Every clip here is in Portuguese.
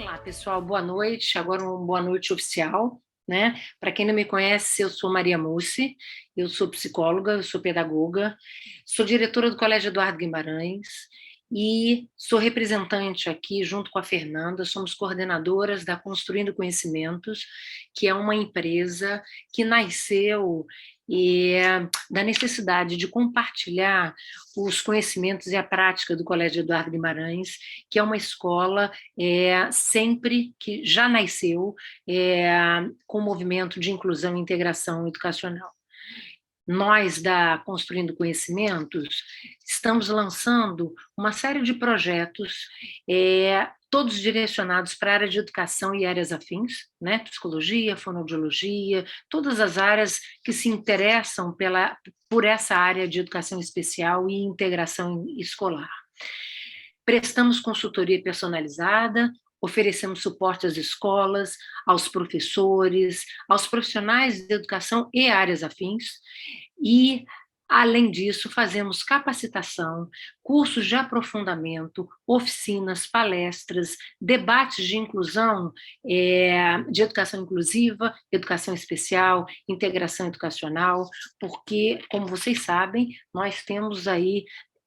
Olá, pessoal, boa noite. Agora uma boa noite oficial, né? Para quem não me conhece, eu sou Maria Mussi, eu sou psicóloga, eu sou pedagoga, sou diretora do Colégio Eduardo Guimarães e sou representante aqui, junto com a Fernanda, somos coordenadoras da Construindo Conhecimentos, que é uma empresa que nasceu da necessidade de compartilhar os conhecimentos e a prática do Colégio Eduardo Guimarães, que é uma escola sempre que já nasceu com o movimento de inclusão e integração educacional. Nós, da Construindo Conhecimentos, estamos lançando uma série de projetos, todos direcionados para a área de educação e áreas afins, né? Psicologia, fonoaudiologia, todas as áreas que se interessam por essa área de educação especial e integração escolar. Prestamos consultoria personalizada, oferecemos suporte às escolas, aos professores, aos profissionais de educação e áreas afins, e, além disso, fazemos capacitação, cursos de aprofundamento, oficinas, palestras, debates de inclusão, de educação inclusiva, educação especial, integração educacional, porque, como vocês sabem, nós temos aí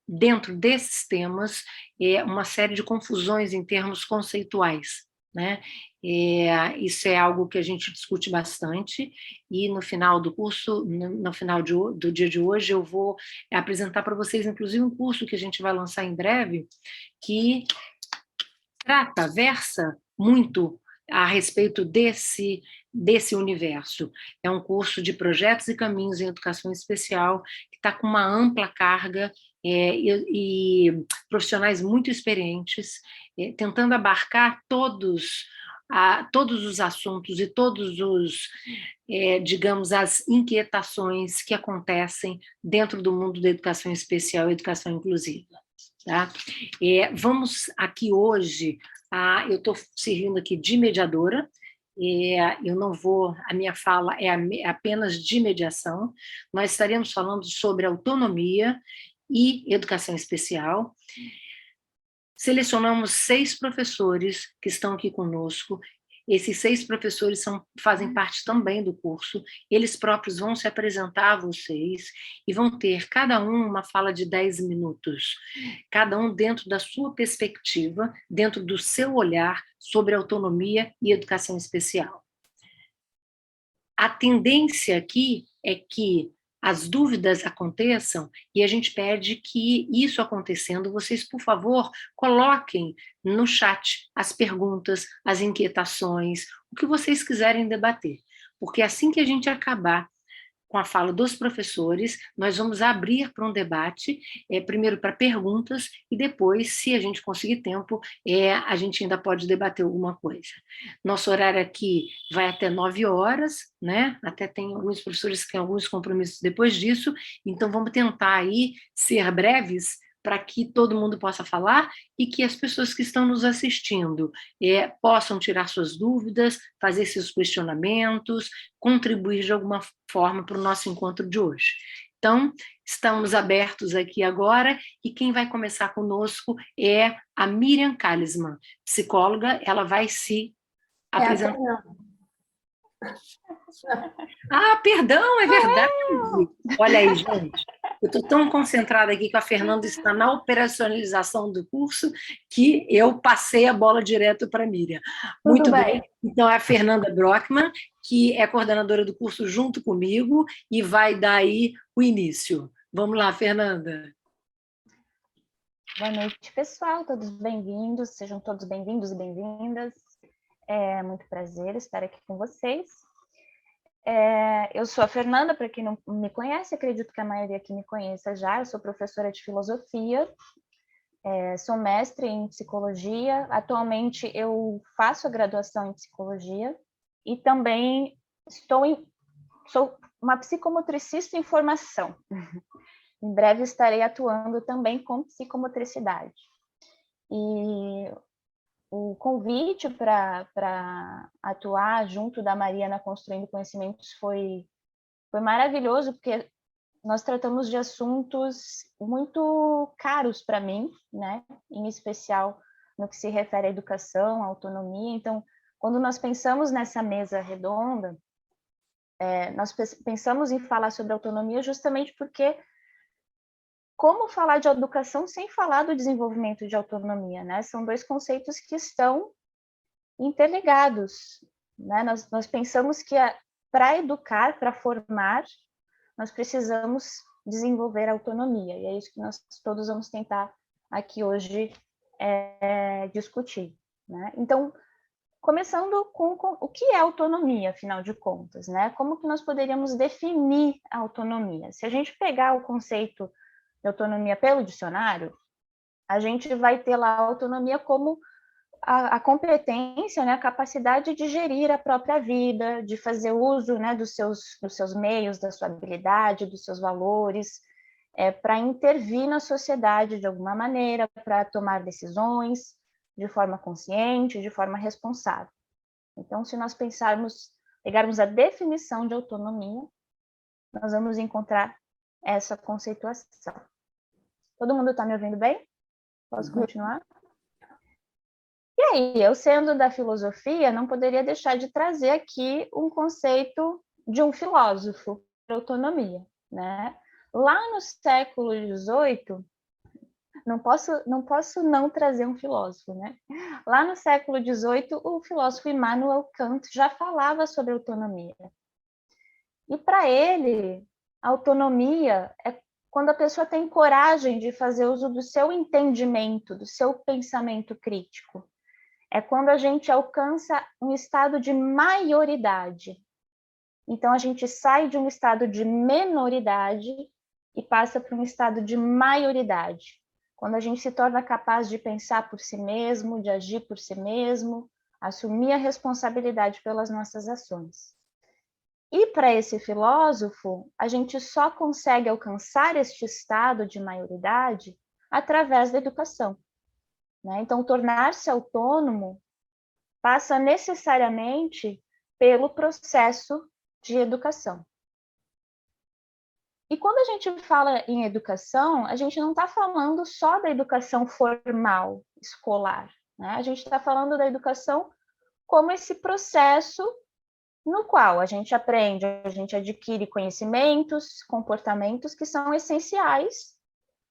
dentro desses temas, uma série de confusões em termos conceituais, né? Isso é algo que a gente discute bastante, e no final do curso, no final do dia de hoje, eu vou apresentar para vocês, inclusive, um curso que a gente vai lançar em breve, que versa muito a respeito desse universo. É um curso de projetos e caminhos em educação especial, que está com uma ampla carga e profissionais muito experientes, tentando abarcar todos os assuntos e todos os, digamos, as inquietações que acontecem dentro do mundo da educação especial e educação inclusiva. Tá? Vamos aqui hoje, eu estou servindo aqui de mediadora, eu não vou, a minha fala é apenas de mediação. Nós estaremos falando sobre autonomia e educação especial. Selecionamos 6 professores que estão aqui conosco. Esses 6 professores fazem parte também do curso, eles próprios vão se apresentar a vocês e vão ter cada um uma fala de 10 minutos, cada um dentro da sua perspectiva, dentro do seu olhar sobre autonomia e educação especial. A tendência aqui é que as dúvidas aconteçam, e a gente pede que, isso acontecendo, vocês, por favor, coloquem no chat as perguntas, as inquietações, o que vocês quiserem debater, porque assim que a gente acabar com a fala dos professores, nós vamos abrir para um debate, primeiro para perguntas, e depois, se a gente conseguir tempo, a gente ainda pode debater alguma coisa. Nosso horário aqui vai até 9 horas, né? Até tem alguns professores que têm alguns compromissos depois disso, então vamos tentar aí ser breves, para que todo mundo possa falar e que as pessoas que estão nos assistindo possam tirar suas dúvidas, fazer seus questionamentos, contribuir de alguma forma para o nosso encontro de hoje. Então, estamos abertos aqui agora, e quem vai começar conosco é a Miriam Kalisman, psicóloga. Ela vai se apresentar. Perdão, é verdade. Olha aí, gente. Eu estou tão concentrada aqui que a Fernanda está na operacionalização do curso que eu passei a bola direto para a Miriam. Muito bem. Então, é a Fernanda Brockman, que é coordenadora do curso junto comigo e vai dar aí o início. Vamos lá, Fernanda. Boa noite, pessoal. Todos bem-vindos. Sejam todos bem-vindos e bem-vindas. É muito prazer estar aqui com vocês. Eu sou a Fernanda, para quem não me conhece, acredito que a maioria aqui me conheça já. Eu sou professora de filosofia, sou mestre em psicologia. Atualmente eu faço a graduação em psicologia e também sou uma psicomotricista em formação. Em breve estarei atuando também com psicomotricidade. E o convite para atuar junto da Maria na Construindo Conhecimentos foi maravilhoso, porque nós tratamos de assuntos muito caros para mim, né? Em especial no que se refere à educação, à autonomia. Então, quando nós pensamos nessa mesa redonda, nós pensamos em falar sobre autonomia justamente porque como falar de educação sem falar do desenvolvimento de autonomia, né? São dois conceitos que estão interligados, né? Nós pensamos que para educar, para formar, nós precisamos desenvolver a autonomia, e é isso que nós todos vamos tentar aqui hoje discutir, né? Então, começando com o que é autonomia, afinal de contas, né? Como que nós poderíamos definir a autonomia? Se a gente pegar o conceito de autonomia pelo dicionário, a gente vai ter lá a autonomia como a competência, né, a capacidade de gerir a própria vida, de fazer uso, né, dos seus meios, da sua habilidade, dos seus valores, para intervir na sociedade de alguma maneira, para tomar decisões de forma consciente, de forma responsável. Então, se nós pegarmos a definição de autonomia, nós vamos encontrar essa conceituação. Todo mundo está me ouvindo bem? Posso continuar? E aí, eu sendo da filosofia, não poderia deixar de trazer aqui um conceito de um filósofo, de autonomia, né? Lá no século XVIII, não posso não trazer um filósofo, né? Lá no século XVIII, o filósofo Immanuel Kant já falava sobre autonomia. E para ele, a autonomia é quando a pessoa tem coragem de fazer uso do seu entendimento, do seu pensamento crítico. É quando a gente alcança um estado de maioridade. Então, a gente sai de um estado de menoridade e passa para um estado de maioridade. Quando a gente se torna capaz de pensar por si mesmo, de agir por si mesmo, assumir a responsabilidade pelas nossas ações. E para esse filósofo, a gente só consegue alcançar este estado de maioridade através da educação, né? Então, tornar-se autônomo passa necessariamente pelo processo de educação. E quando a gente fala em educação, a gente não está falando só da educação formal, escolar, né? A gente está falando da educação como esse processo no qual a gente aprende, a gente adquire conhecimentos, comportamentos que são essenciais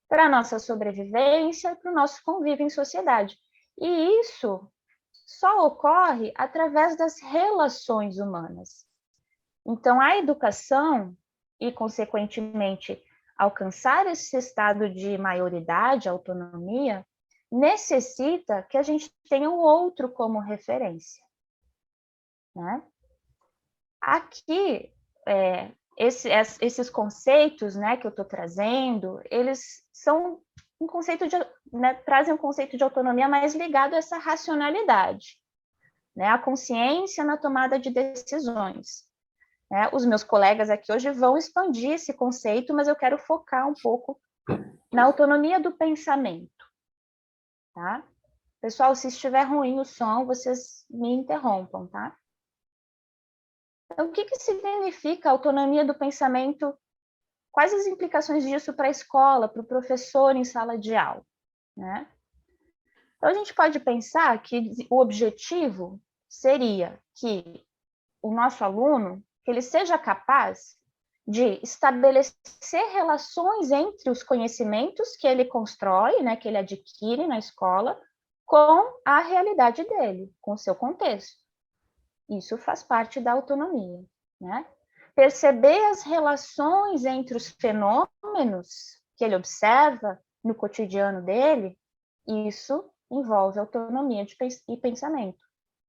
para a nossa sobrevivência e para o nosso convívio em sociedade. E isso só ocorre através das relações humanas. Então, a educação e, consequentemente, alcançar esse estado de maioridade, autonomia, necessita que a gente tenha o outro como referência, né? Aqui, esses conceitos, né, que eu estou trazendo, eles são um conceito trazem um conceito de autonomia mais ligado a essa racionalidade, né, a consciência na tomada de decisões. Né? Os meus colegas aqui hoje vão expandir esse conceito, mas eu quero focar um pouco na autonomia do pensamento. Tá? Pessoal, se estiver ruim o som, vocês me interrompam, tá? Então, o que significa autonomia do pensamento? Quais as implicações disso para a escola, para o professor em sala de aula? Né? Então, a gente pode pensar que o objetivo seria que o nosso aluno que ele seja capaz de estabelecer relações entre os conhecimentos que ele constrói, né, que ele adquire na escola, com a realidade dele, com o seu contexto. Isso faz parte da autonomia, né? Perceber as relações entre os fenômenos que ele observa no cotidiano dele, isso envolve autonomia e pensamento,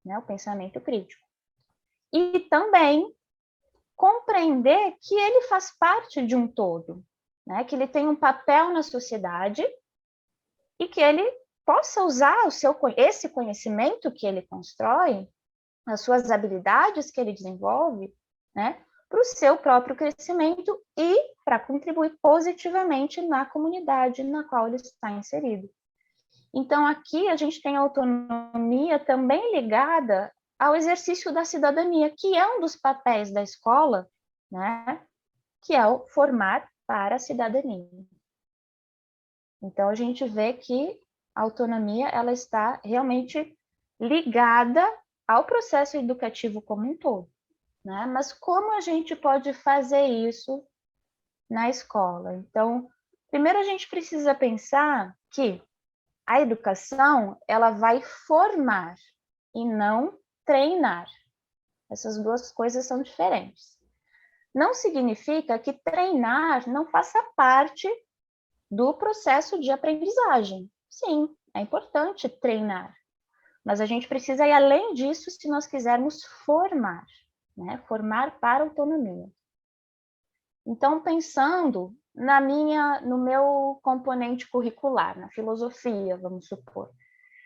né? O pensamento crítico. E também compreender que ele faz parte de um todo, né? Que ele tem um papel na sociedade e que ele possa usar esse conhecimento que ele constrói, as suas habilidades que ele desenvolve, né, para o seu próprio crescimento e para contribuir positivamente na comunidade na qual ele está inserido. Então, aqui a gente tem a autonomia também ligada ao exercício da cidadania, que é um dos papéis da escola, né, que é o formar para a cidadania. Então, a gente vê que a autonomia ela está realmente ligada ao processo educativo como um todo, né? Mas como a gente pode fazer isso na escola? Então, primeiro a gente precisa pensar que a educação ela vai formar e não treinar. Essas duas coisas são diferentes. Não significa que treinar não faça parte do processo de aprendizagem. Sim, é importante treinar, mas a gente precisa ir além disso se nós quisermos formar, né? Formar para a autonomia. Então, pensando no meu componente curricular, na filosofia, vamos supor,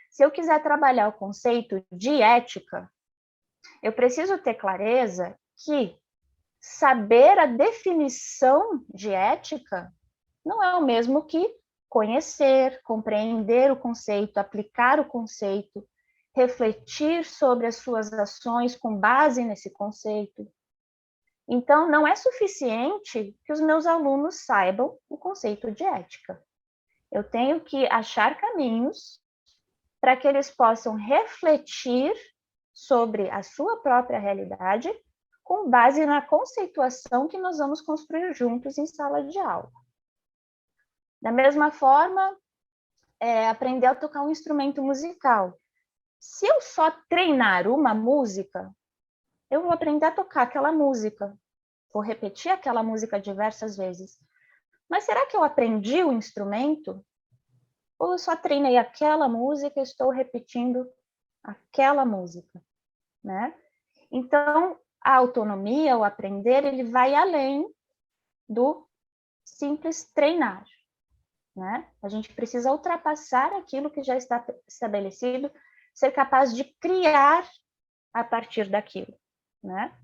se eu quiser trabalhar o conceito de ética, eu preciso ter clareza que saber a definição de ética não é o mesmo que conhecer, compreender o conceito, aplicar o conceito, refletir sobre as suas ações com base nesse conceito. Então, não é suficiente que os meus alunos saibam o conceito de ética. Eu tenho que achar caminhos para que eles possam refletir sobre a sua própria realidade com base na conceituação que nós vamos construir juntos em sala de aula. Da mesma forma, aprender a tocar um instrumento musical. Se eu só treinar uma música, eu vou aprender a tocar aquela música, vou repetir aquela música diversas vezes. Mas será que eu aprendi o instrumento? Ou eu só treinei aquela música e estou repetindo aquela música, né? Então, a autonomia, o aprender, ele vai além do simples treinar, né? A gente precisa ultrapassar aquilo que já está estabelecido, ser capaz de criar a partir daquilo, né?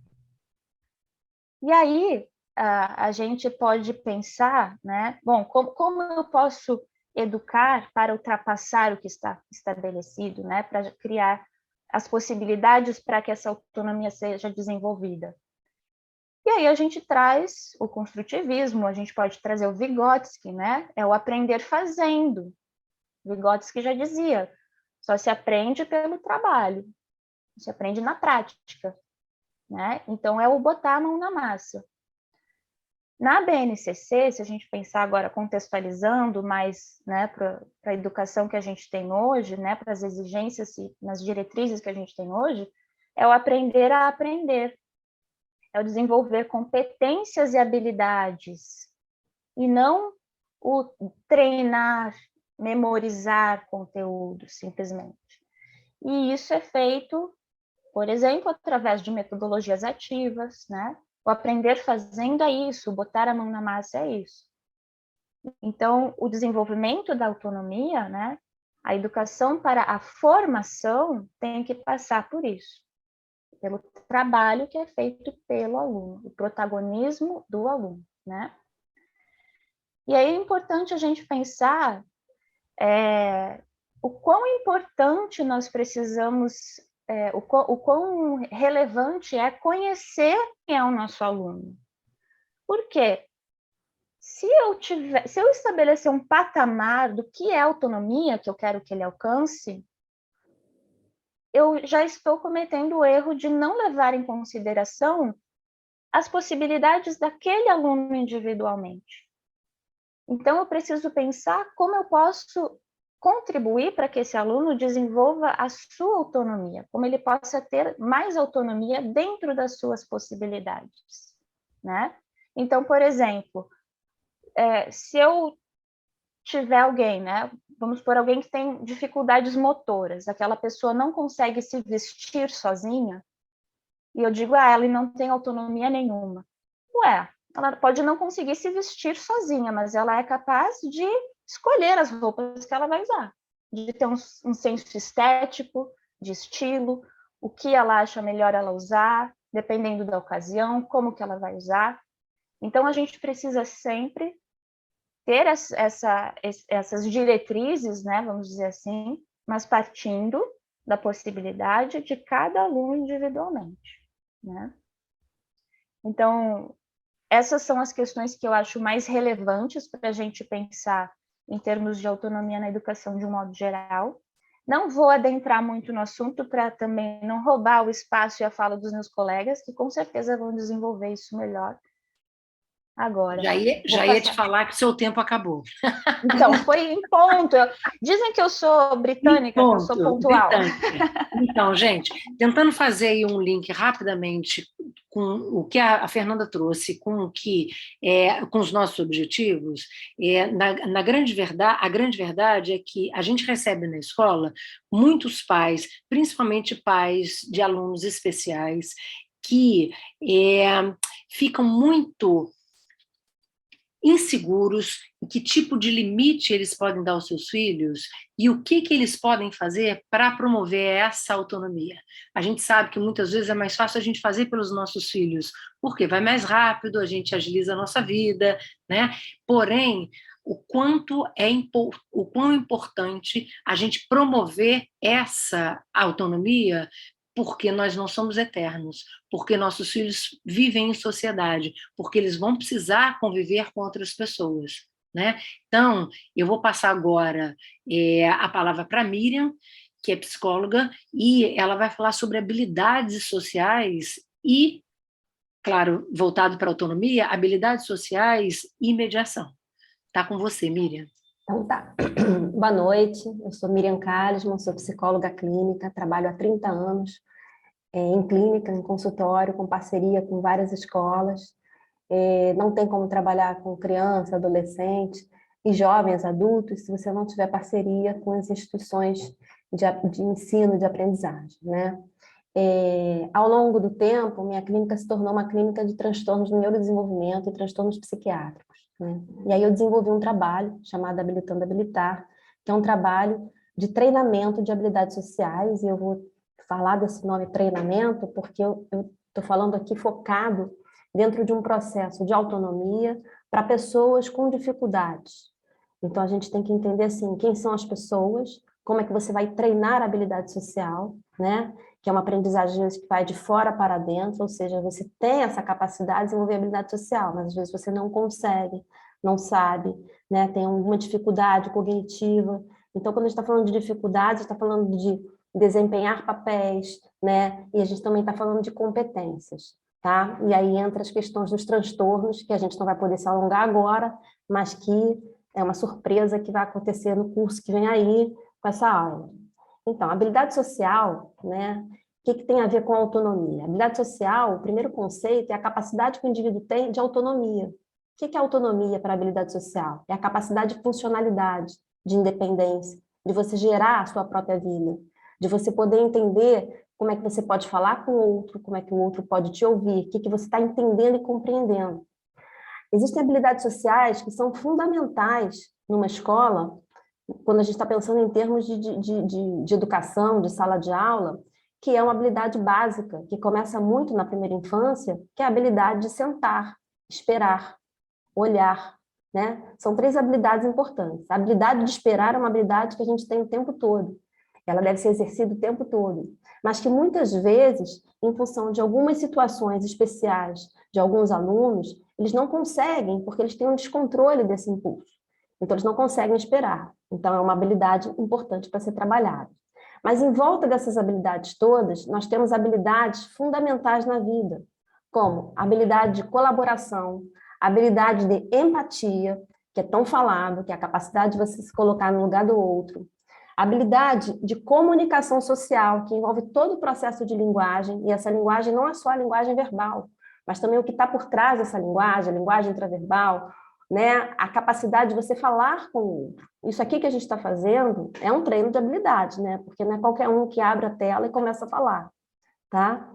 E aí, a gente pode pensar, né? Bom, como eu posso educar para ultrapassar o que está estabelecido, né? Para criar as possibilidades para que essa autonomia seja desenvolvida. E aí a gente traz o construtivismo, a gente pode trazer o Vygotsky, né? É o aprender fazendo. Vygotsky já dizia, só se aprende pelo trabalho, se aprende na prática, né? Então é o botar a mão na massa. Na BNCC, se a gente pensar agora contextualizando mais, né, para a educação que a gente tem hoje, né, para as exigências e nas diretrizes que a gente tem hoje, é o aprender a aprender, é o desenvolver competências e habilidades, e não o treinar, memorizar conteúdo, simplesmente. E isso é feito, por exemplo, através de metodologias ativas, né? O aprender fazendo é isso, botar a mão na massa é isso. Então, o desenvolvimento da autonomia, né? A educação para a formação tem que passar por isso, pelo trabalho que é feito pelo aluno, o protagonismo do aluno, né? E aí é importante a gente pensar o quão importante nós precisamos, o quão relevante é conhecer quem é o nosso aluno. Por quê? Se eu estabelecer um patamar do que é autonomia que eu quero que ele alcance, eu já estou cometendo o erro de não levar em consideração as possibilidades daquele aluno individualmente. Então, eu preciso pensar como eu posso contribuir para que esse aluno desenvolva a sua autonomia, como ele possa ter mais autonomia dentro das suas possibilidades, né? Então, por exemplo, se eu tiver alguém, né? Vamos por alguém que tem dificuldades motoras, aquela pessoa não consegue se vestir sozinha, e eu digo, ela não tem autonomia nenhuma. Ué, ela pode não conseguir se vestir sozinha, mas ela é capaz de escolher as roupas que ela vai usar, de ter um senso estético, de estilo, o que ela acha melhor ela usar, dependendo da ocasião, como que ela vai usar. Então, a gente precisa sempre ter essas diretrizes, né, vamos dizer assim, mas partindo da possibilidade de cada aluno individualmente, né? Então, essas são as questões que eu acho mais relevantes para a gente pensar em termos de autonomia na educação de um modo geral. Não vou adentrar muito no assunto para também não roubar o espaço e a fala dos meus colegas, que com certeza vão desenvolver isso melhor agora. Já ia te falar que seu tempo acabou. Então, foi em ponto. Dizem que eu sou britânica, que eu sou pontual. Então, gente, tentando fazer aí um link rapidamente com o que a Fernanda trouxe, com o que com os nossos objetivos, a grande verdade é que a gente recebe na escola muitos pais, principalmente pais de alunos especiais, que ficam muito inseguros em que tipo de limite eles podem dar aos seus filhos e o que eles podem fazer para promover essa autonomia. A gente sabe que muitas vezes é mais fácil a gente fazer pelos nossos filhos, porque vai mais rápido, a gente agiliza a nossa vida, né? Porém, o quão importante a gente promover essa autonomia, porque nós não somos eternos, porque nossos filhos vivem em sociedade, porque eles vão precisar conviver com outras pessoas, né? Então, eu vou passar agora a palavra para a Miriam, que é psicóloga, e ela vai falar sobre habilidades sociais e, claro, voltado para a autonomia, habilidades sociais e mediação. Tá com você, Miriam. Então tá. Boa noite, eu sou Miriam Kalisman, sou psicóloga clínica, trabalho há 30 anos em clínica, em consultório, com parceria com várias escolas. Não tem como trabalhar com criança, adolescente e jovens, adultos, se você não tiver parceria com as instituições de ensino, de aprendizagem, né? Ao longo do tempo, minha clínica se tornou uma clínica de transtornos do neurodesenvolvimento e transtornos psiquiátricos, né? E aí eu desenvolvi um trabalho chamado Habilitando Habilitar, que é um trabalho de treinamento de habilidades sociais, e eu vou falar desse nome treinamento porque eu estou falando aqui focado dentro de um processo de autonomia para pessoas com dificuldades. Então, a gente tem que entender, assim, quem são as pessoas, como é que você vai treinar a habilidade social, né? Que é uma aprendizagem que vai de fora para dentro, ou seja, você tem essa capacidade de desenvolver a habilidade social, mas às vezes você não consegue, não sabe, né? Tem alguma dificuldade cognitiva. Então, quando a gente está falando de dificuldade, a gente está falando de desempenhar papéis, né? E a gente também está falando de competências, tá? E aí entra as questões dos transtornos, que a gente não vai poder se alongar agora, mas que é uma surpresa que vai acontecer no curso que vem aí com essa aula. Então, habilidade social, né? O que tem a ver com a autonomia? Habilidade social, o primeiro conceito é a capacidade que o indivíduo tem de autonomia. O que é autonomia para a habilidade social? É a capacidade de funcionalidade, de independência, de você gerar a sua própria vida, de você poder entender como é que você pode falar com o outro, como é que o outro pode te ouvir, o que você está entendendo e compreendendo. Existem habilidades sociais que são fundamentais numa escola, quando a gente está pensando em termos de educação, de sala de aula, que é uma habilidade básica, que começa muito na primeira infância, que é a habilidade de sentar, esperar, olhar, né? São 3 habilidades importantes. A habilidade de esperar é uma habilidade que a gente tem o tempo todo. Ela deve ser exercida o tempo todo, mas que muitas vezes, em função de algumas situações especiais de alguns alunos, eles não conseguem, porque eles têm um descontrole desse impulso. Então, eles não conseguem esperar. Então, é uma habilidade importante para ser trabalhada. Mas, em volta dessas habilidades todas, nós temos habilidades fundamentais na vida, como a habilidade de colaboração, a habilidade de empatia, que é tão falado, que é a capacidade de você se colocar no lugar do outro, a habilidade de comunicação social, que envolve todo o processo de linguagem, e essa linguagem não é só a linguagem verbal, mas também o que está por trás dessa linguagem, a linguagem intraverbal, né? A capacidade de você falar com o outro. Isso aqui que a gente está fazendo é um treino de habilidade, né? Porque não é qualquer um que abre a tela e começa a falar, tá?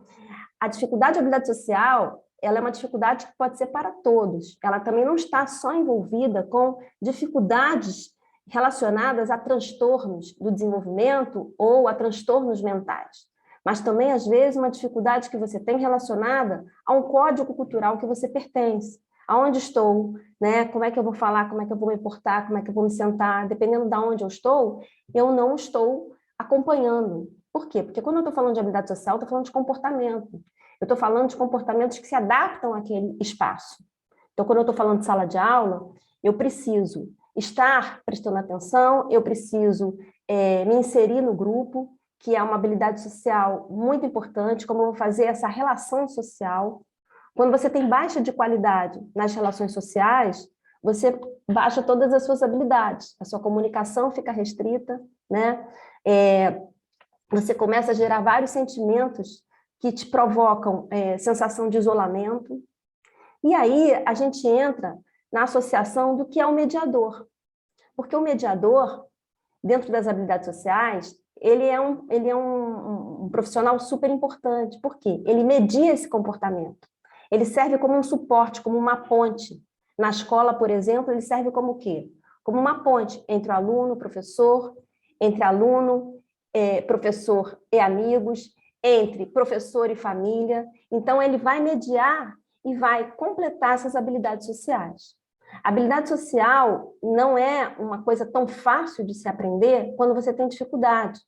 A dificuldade de habilidade social, ela é uma dificuldade que pode ser para todos. Ela também não está só envolvida com dificuldades relacionadas a transtornos do desenvolvimento ou a transtornos mentais, mas também, às vezes, uma dificuldade que você tem relacionada a um código cultural que você pertence. Aonde estou, né? Como é que eu vou falar, como é que eu vou me portar, como é que eu vou me sentar, dependendo de onde eu não estou acompanhando. Por quê? Porque quando eu estou falando de habilidade social, eu estou falando de comportamento. Eu estou falando de comportamentos que se adaptam àquele espaço. Então, quando eu estou falando de sala de aula, eu preciso estar prestando atenção, eu preciso me inserir no grupo, que é uma habilidade social muito importante, como eu vou fazer essa relação social. Quando você tem baixa de qualidade nas relações sociais, você baixa todas as suas habilidades, a sua comunicação fica restrita, né? Você começa a gerar vários sentimentos que te provocam sensação de isolamento. E aí a gente entra na associação do que é o mediador. Porque o mediador, dentro das habilidades sociais, ele é um profissional super importante. Por quê? Ele media esse comportamento. Ele serve como um suporte, como uma ponte. Na escola, por exemplo, ele serve como o quê? Como uma ponte entre o aluno, o professor, entre aluno, professor e amigos, entre professor e família. Então, ele vai mediar e vai completar essas habilidades sociais. A habilidade social não é uma coisa tão fácil de se aprender quando você tem dificuldade,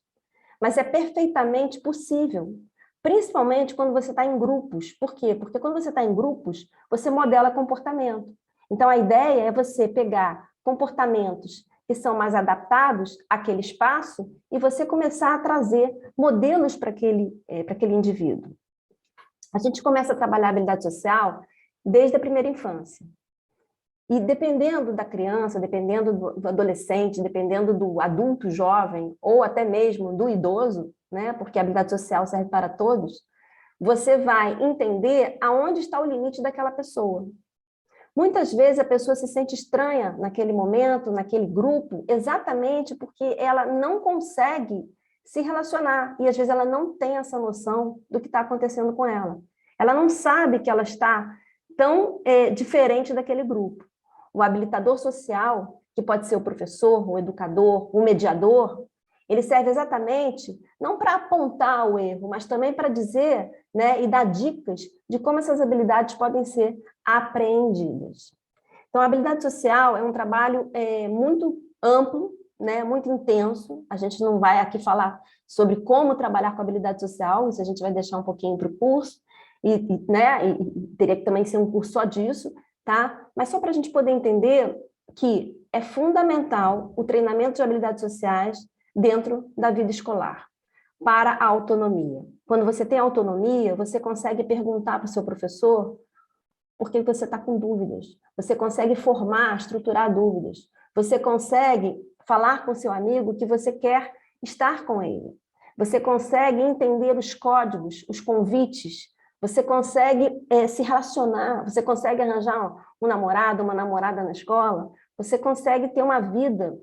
mas é perfeitamente possível, principalmente quando você está em grupos. Por quê? Porque quando você está em grupos, você modela comportamento. Então, a ideia é você pegar comportamentos que são mais adaptados àquele espaço e você começar a trazer modelos para aquele indivíduo. A gente começa a trabalhar a habilidade social desde a primeira infância. E dependendo da criança, dependendo do adolescente, dependendo do adulto jovem, ou até mesmo do idoso, né, porque a habilidade social serve para todos, você vai entender aonde está o limite daquela pessoa. Muitas vezes a pessoa se sente estranha naquele momento, naquele grupo, exatamente porque ela não consegue se relacionar, e às vezes ela não tem essa noção do que está acontecendo com ela. Ela não sabe que ela está tão diferente daquele grupo. O habilitador social, que pode ser o professor, o educador, o mediador, ele serve exatamente não para apontar o erro, mas também para dizer, né, e dar dicas de como essas habilidades podem ser apreendidas. Então, a habilidade social é um trabalho muito amplo, né, muito intenso. A gente não vai aqui falar sobre como trabalhar com a habilidade social, isso a gente vai deixar um pouquinho para o curso, né, e teria que também ser um curso só disso, tá? Mas só para a gente poder entender que é fundamental o treinamento de habilidades sociais dentro da vida escolar, para a autonomia. Quando você tem autonomia, você consegue perguntar para o seu professor por que você está com dúvidas. Você consegue formar, estruturar dúvidas. Você consegue falar com seu amigo que você quer estar com ele. Você consegue entender os códigos, os convites. Você consegue se relacionar. Você consegue arranjar um namorado, uma namorada na escola. Você consegue ter uma vida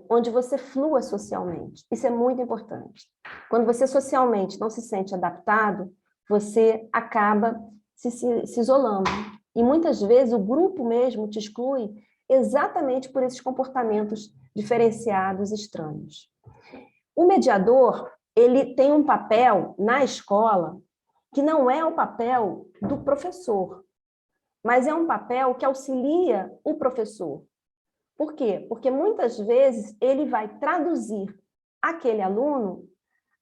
onde você flua socialmente. Isso é muito importante. Quando você socialmente não se sente adaptado, você acaba se isolando. E muitas vezes o grupo mesmo te exclui exatamente por esses comportamentos diferenciados, estranhos. O mediador, ele tem um papel na escola que não é o papel do professor, mas é um papel que auxilia o professor. Por quê? Porque muitas vezes ele vai traduzir àquele aluno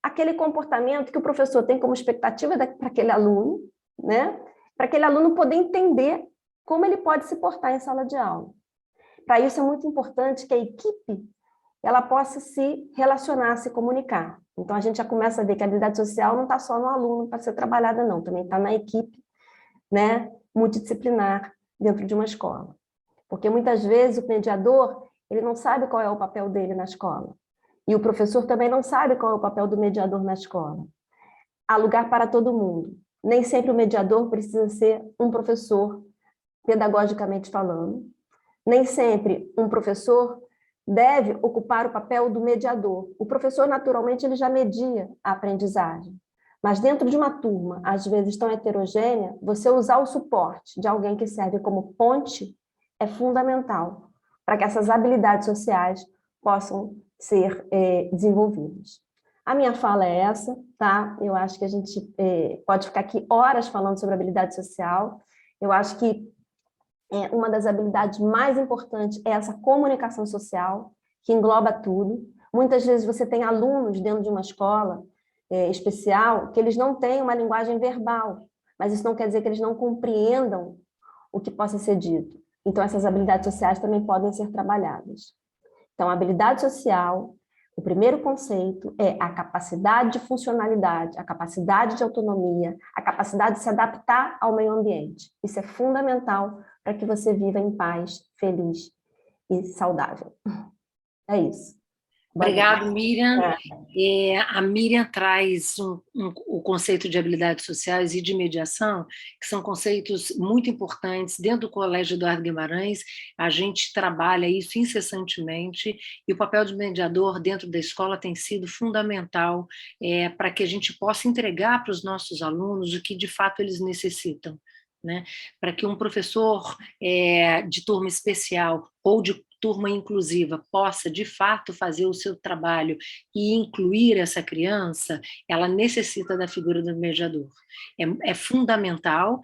aquele comportamento que o professor tem como expectativa para aquele aluno, né? Para aquele aluno poder entender como ele pode se portar em sala de aula. Para isso é muito importante que a equipe ela possa se relacionar, se comunicar. Então a gente já começa a ver que a habilidade social não está só no aluno para ser trabalhada, não, também está na equipe, né, multidisciplinar dentro de uma escola. Porque muitas vezes o mediador ele não sabe qual é o papel dele na escola. E o professor também não sabe qual é o papel do mediador na escola. Há lugar para todo mundo. Nem sempre o mediador precisa ser um professor, pedagogicamente falando. Nem sempre um professor deve ocupar o papel do mediador. O professor, naturalmente, ele já media a aprendizagem. Mas dentro de uma turma, às vezes tão heterogênea, você usar o suporte de alguém que serve como ponte é fundamental para que essas habilidades sociais possam ser desenvolvidas. A minha fala é essa, tá? Eu acho que a gente pode ficar aqui horas falando sobre habilidade social. Eu acho que uma das habilidades mais importantes é essa comunicação social, que engloba tudo. Muitas vezes você tem alunos dentro de uma escola especial que eles não têm uma linguagem verbal, mas isso não quer dizer que eles não compreendam o que possa ser dito. Então, essas habilidades sociais também podem ser trabalhadas. Então, a habilidade social, o primeiro conceito é a capacidade de funcionalidade, a capacidade de autonomia, a capacidade de se adaptar ao meio ambiente. Isso é fundamental para que você viva em paz, feliz e saudável. É isso. Obrigado, Miriam. A Miriam traz o conceito de habilidades sociais e de mediação, que são conceitos muito importantes. Dentro do Colégio Eduardo Guimarães, a gente trabalha isso incessantemente, e o papel do mediador dentro da escola tem sido fundamental para que a gente possa entregar para os nossos alunos o que de fato eles necessitam, né? Para que um professor de turma especial ou de turma inclusiva possa, de fato, fazer o seu trabalho e incluir essa criança, ela necessita da figura do mediador. É fundamental,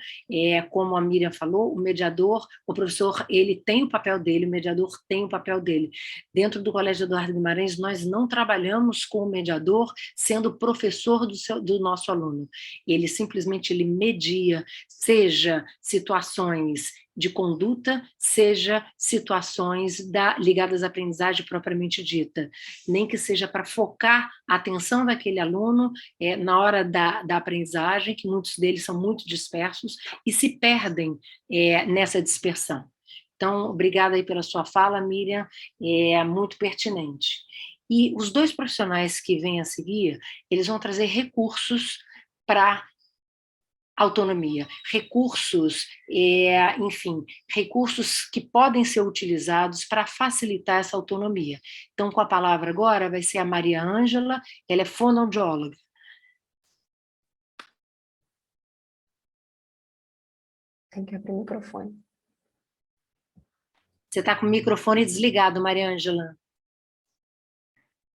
como a Miriam falou, o mediador, o professor, ele tem o papel dele, o mediador tem o papel dele. Dentro do Colégio Eduardo Guimarães, nós não trabalhamos com o mediador sendo professor do nosso aluno. Ele simplesmente media, seja situações de conduta, seja situações ligadas à aprendizagem propriamente dita, nem que seja para focar a atenção daquele aluno na hora da aprendizagem, que muitos deles são muito dispersos e se perdem nessa dispersão. Então, obrigada aí pela sua fala, Miriam, é muito pertinente. E os dois profissionais que vêm a seguir, eles vão trazer recursos para autonomia, recursos, enfim, recursos que podem ser utilizados para facilitar essa autonomia. Então, com a palavra agora vai ser a Maria Ângela, ela é fonoaudióloga. Tem que abrir o microfone. Você está com o microfone desligado, Maria Ângela.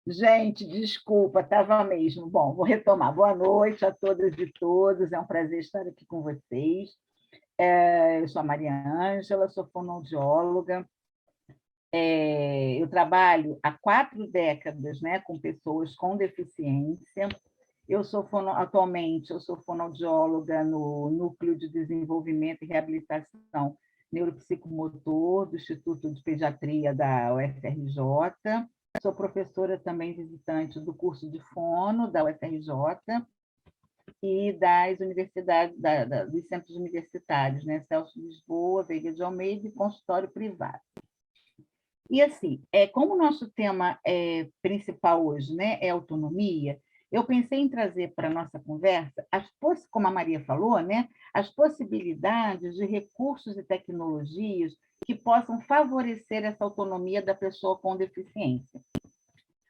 Gente, desculpa, estava mesmo. Bom, vou retomar. Boa noite a todas e todos. É um prazer estar aqui com vocês. Eu sou a Maria Ângela, sou fonoaudióloga. Eu trabalho há 4 décadas, né, com pessoas com deficiência. Atualmente, eu sou fonoaudióloga no Núcleo de Desenvolvimento e Reabilitação Neuropsicomotor do Instituto de Pediatria da UFRJ. Sou professora também visitante do curso de fono da UFRJ e das universidades, dos centros universitários, né? Celso de Lisboa, Veiga de Almeida e consultório privado. E assim, como o nosso tema principal hoje, né, é autonomia, eu pensei em trazer para a nossa conversa, como a Maria falou, né, as possibilidades de recursos e tecnologias que possam favorecer essa autonomia da pessoa com deficiência.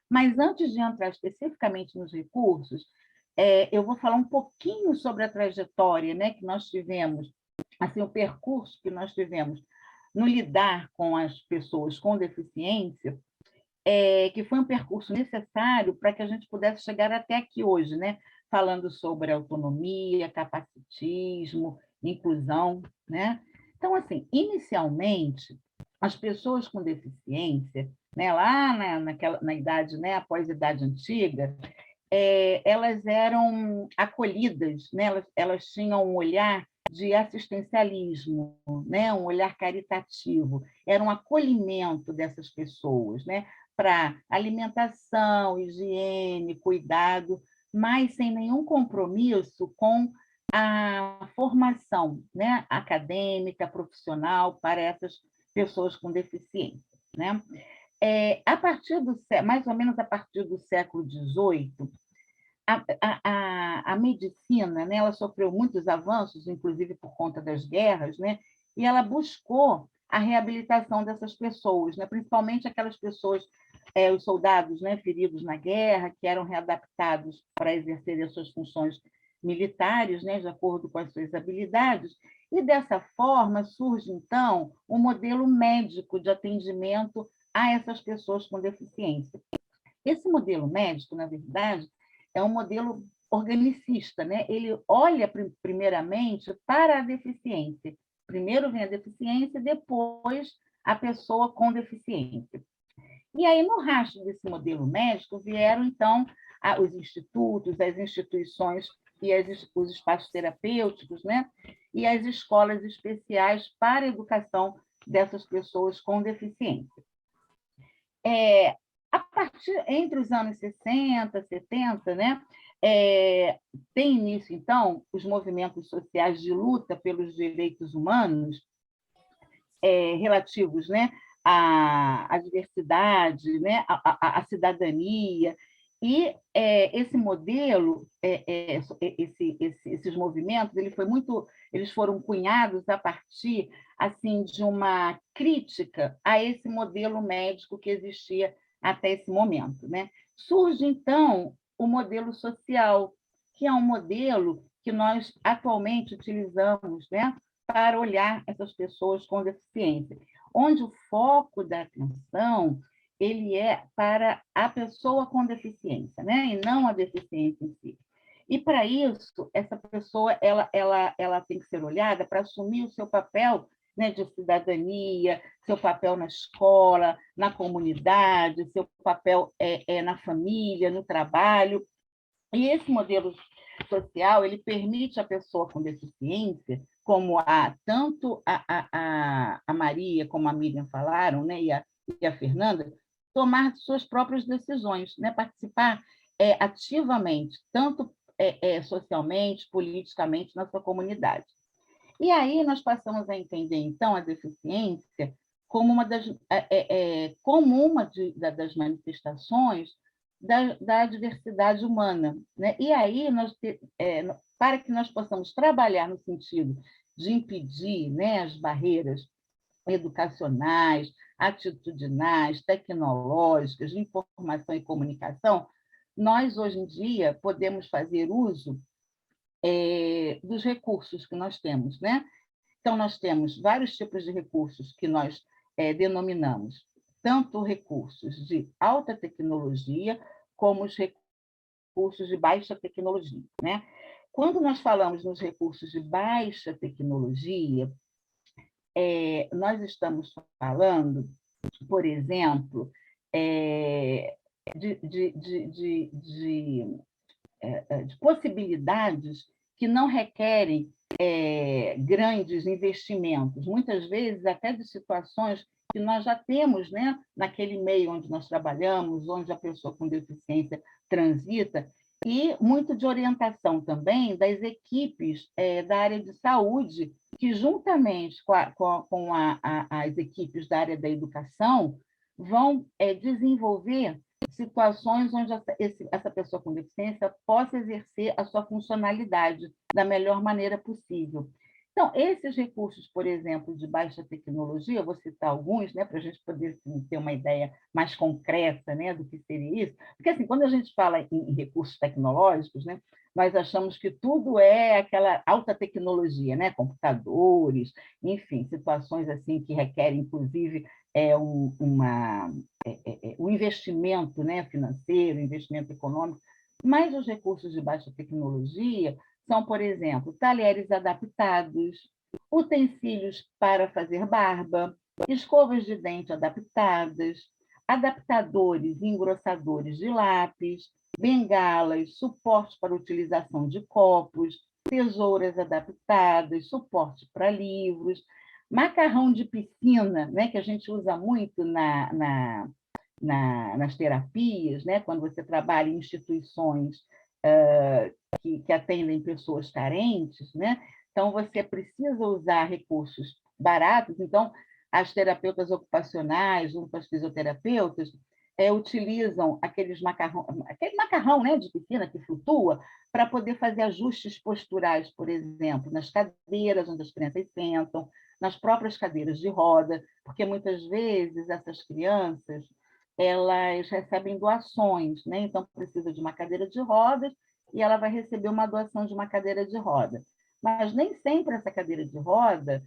Mas antes de entrar especificamente nos recursos, eu vou falar um pouquinho sobre a trajetória, né, que nós tivemos, assim, o percurso que nós tivemos no lidar com as pessoas com deficiência, que foi um percurso necessário para que a gente pudesse chegar até aqui hoje, né, falando sobre autonomia, capacitismo, inclusão, né? Então, assim, inicialmente, as pessoas com deficiência, né, lá na idade, né, após a idade antiga, elas eram acolhidas, né, elas tinham um olhar de assistencialismo, né, um olhar caritativo, era um acolhimento dessas pessoas, né, para alimentação, higiene, cuidado, mas sem nenhum compromisso com a formação, né, acadêmica, profissional para essas pessoas com deficiência, né? Mais ou menos a partir do século XVIII, a medicina, né, ela sofreu muitos avanços, inclusive por conta das guerras, né, e ela buscou a reabilitação dessas pessoas, né, principalmente aquelas pessoas, os soldados, né, feridos na guerra, que eram readaptados para exercerem as suas funções militares, né, de acordo com as suas habilidades, e dessa forma surge, então, um modelo médico de atendimento a essas pessoas com deficiência. Esse modelo médico, na verdade, é um modelo organicista, né? Ele olha primeiramente para a deficiência. Primeiro vem a deficiência, depois a pessoa com deficiência. E aí, no rastro desse modelo médico, vieram, então, os institutos, as instituições e os espaços terapêuticos, né? E as escolas especiais para a educação dessas pessoas com deficiência. Entre os anos 60, 70, né, tem início, então, os movimentos sociais de luta pelos direitos humanos relativos, né, à diversidade, né, à cidadania, e esse modelo, esses movimentos, eles foram cunhados a partir assim de uma crítica a esse modelo médico que existia até esse momento, né? Surge então o modelo social, que é um modelo que nós atualmente utilizamos, né, para olhar essas pessoas com deficiência, onde o foco da atenção ele é para a pessoa com deficiência, né? E não a deficiência em si. E, para isso, essa pessoa ela tem que ser olhada para assumir o seu papel, né, de cidadania, seu papel na escola, na comunidade, seu papel na família, no trabalho. E esse modelo social ele permite à pessoa com deficiência, como tanto a Maria como a Miriam falaram, né, e a Fernanda, tomar suas próprias decisões, né? Participar ativamente, tanto socialmente, politicamente, na sua comunidade. E aí nós passamos a entender, então, a deficiência como uma das manifestações da diversidade humana, né? E aí, para que nós possamos trabalhar no sentido de impedir, né, as barreiras educacionais, atitudinais, tecnológicas, de informação e comunicação, nós, hoje em dia, podemos fazer uso dos recursos que nós temos, né? Então, nós temos vários tipos de recursos que nós denominamos, tanto recursos de alta tecnologia, como os recursos de baixa tecnologia, né? Quando nós falamos nos recursos de baixa tecnologia, nós estamos falando, por exemplo, de possibilidades que não requerem grandes investimentos, muitas vezes até de situações que nós já temos, né, naquele meio onde nós trabalhamos, onde a pessoa com deficiência transita, e muito de orientação também das equipes da área de saúde, que, juntamente com as equipes da área da educação, vão desenvolver situações onde essa pessoa com deficiência possa exercer a sua funcionalidade da melhor maneira possível. Então, esses recursos, por exemplo, de baixa tecnologia, eu vou citar alguns, né, para a gente poder assim, ter uma ideia mais concreta, né, do que seria isso. Porque, assim, quando a gente fala em recursos tecnológicos, né, nós achamos que tudo é aquela alta tecnologia, né, computadores, enfim, situações assim que requerem, inclusive, um investimento, né, financeiro, investimento econômico, mas os recursos de baixa tecnologia são, por exemplo, talheres adaptados, utensílios para fazer barba, escovas de dente adaptadas, adaptadores e engrossadores de lápis, bengalas, suporte para utilização de copos, tesouras adaptadas, suporte para livros, macarrão de piscina, né, que a gente usa muito nas terapias, né, quando você trabalha em instituições que atendem pessoas carentes, né? Então, você precisa usar recursos baratos. Então, as terapeutas ocupacionais, junto com as fisioterapeutas, utilizam aquele macarrão, né, de piscina que flutua, para poder fazer ajustes posturais, por exemplo, nas cadeiras onde as crianças sentam, nas próprias cadeiras de roda, porque muitas vezes essas crianças elas recebem doações, né? Então precisa de uma cadeira de rodas e ela vai receber uma doação de uma cadeira de roda. Mas nem sempre essa cadeira de rodas,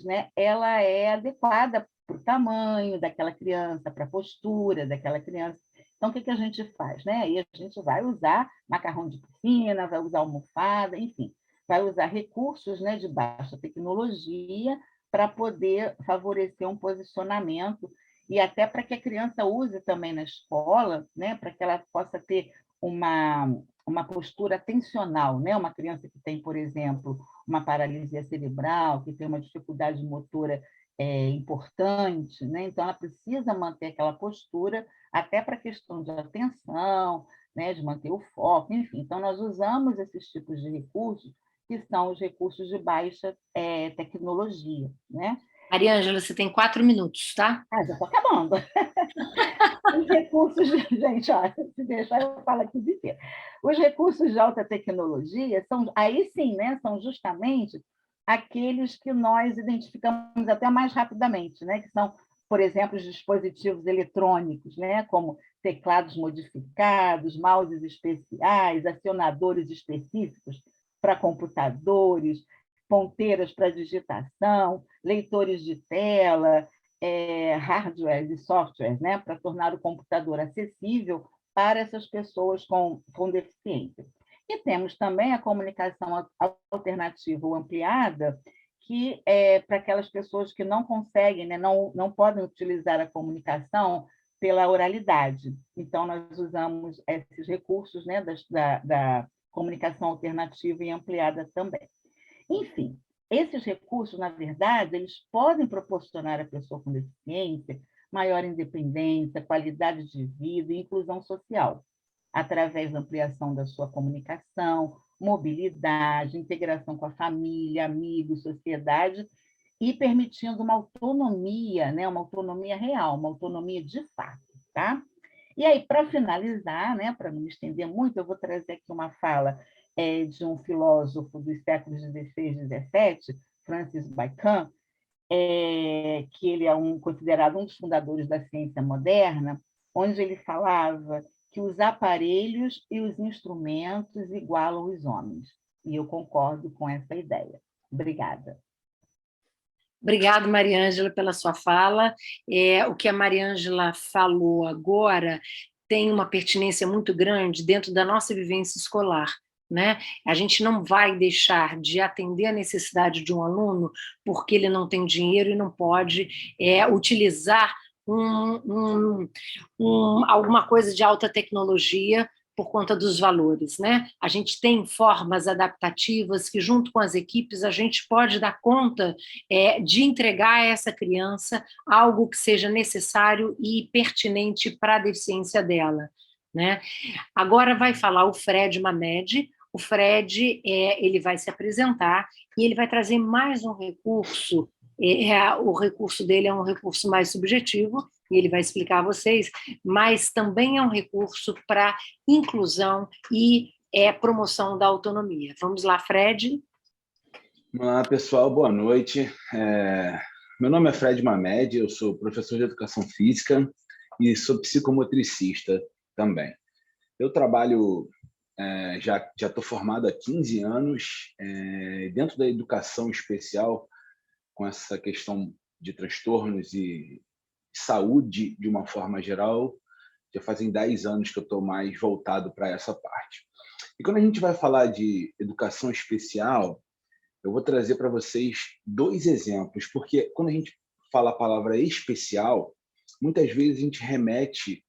né, ela é adequada para o tamanho daquela criança, para a postura daquela criança. Então, o que a gente faz? Né? Aí a gente vai usar macarrão de piscina, vai usar almofada, enfim, vai usar recursos, né, de baixa tecnologia para poder favorecer um posicionamento e até para que a criança use também na escola, né, para que ela possa ter uma uma postura atencional, né? Uma criança que tem, por exemplo, uma paralisia cerebral, que tem uma dificuldade motora importante, né? Então ela precisa manter aquela postura até para a questão de atenção, né? De manter o foco, enfim. Então nós usamos esses tipos de recursos que são os recursos de baixa tecnologia, né? Mariângela, você tem 4 minutos, tá? Ah, já estou acabando. Os recursos, gente, olha, se deixar eu falo aqui de quê? Os recursos de alta tecnologia são, aí sim, né, são justamente aqueles que nós identificamos até mais rapidamente, né, que são, por exemplo, os dispositivos eletrônicos, né, como teclados modificados, mouses especiais, acionadores específicos para computadores, ponteiras para digitação, leitores de tela, hardware e software, né, para tornar o computador acessível para essas pessoas com deficiência. E temos também a comunicação alternativa ou ampliada, que é para aquelas pessoas que não conseguem, né, não podem utilizar a comunicação pela oralidade. Então, nós usamos esses recursos, né, da comunicação alternativa e ampliada também. Enfim, esses recursos, na verdade, eles podem proporcionar à pessoa com deficiência maior independência, qualidade de vida e inclusão social, através da ampliação da sua comunicação, mobilidade, integração com a família, amigos, sociedade, e permitindo uma autonomia, né, uma autonomia real, uma autonomia de fato. Tá? E aí, para finalizar, né, para não me estender muito, eu vou trazer aqui uma fala de um filósofo dos séculos XVI e XVII, Francis Bacon, que ele é considerado um dos fundadores da ciência moderna, onde ele falava que os aparelhos e os instrumentos igualam os homens. E eu concordo com essa ideia. Obrigada. Obrigada, Mariângela, pela sua fala. O que a Mariângela falou agora tem uma pertinência muito grande dentro da nossa vivência escolar. Né? A gente não vai deixar de atender a necessidade de um aluno porque ele não tem dinheiro e não pode utilizar alguma coisa de alta tecnologia por conta dos valores, né? A gente tem formas adaptativas que, junto com as equipes, a gente pode dar conta de entregar a essa criança algo que seja necessário e pertinente para a deficiência dela, né? Agora vai falar o Fred Mamed. O Fred ele vai se apresentar e ele vai trazer mais um recurso. O recurso dele é um recurso mais subjetivo, e ele vai explicar a vocês, mas também é um recurso para inclusão e promoção da autonomia. Vamos lá, Fred. Olá, pessoal, boa noite. Meu nome é Fred Mamed, eu sou professor de Educação Física e sou psicomotricista também. Eu trabalho... já estou formado há 15 anos dentro da educação especial, com essa questão de transtornos e saúde de uma forma geral. Já fazem 10 anos que eu estou mais voltado para essa parte. E quando a gente vai falar de educação especial, eu vou trazer para vocês 2 exemplos, porque quando a gente fala a palavra especial, muitas vezes a gente remete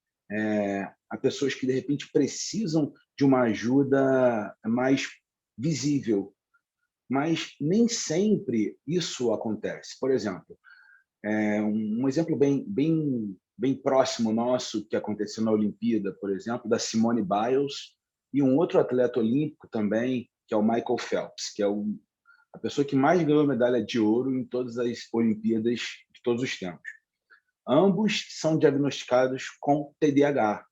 a pessoas que, de repente, precisam de uma ajuda mais visível, mas nem sempre isso acontece. Por exemplo, um exemplo bem próximo nosso que aconteceu na Olimpíada, por exemplo, da Simone Biles, e um outro atleta olímpico também, que é o Michael Phelps, que é a pessoa que mais ganhou medalha de ouro em todas as Olimpíadas de todos os tempos. Ambos são diagnosticados com TDAH.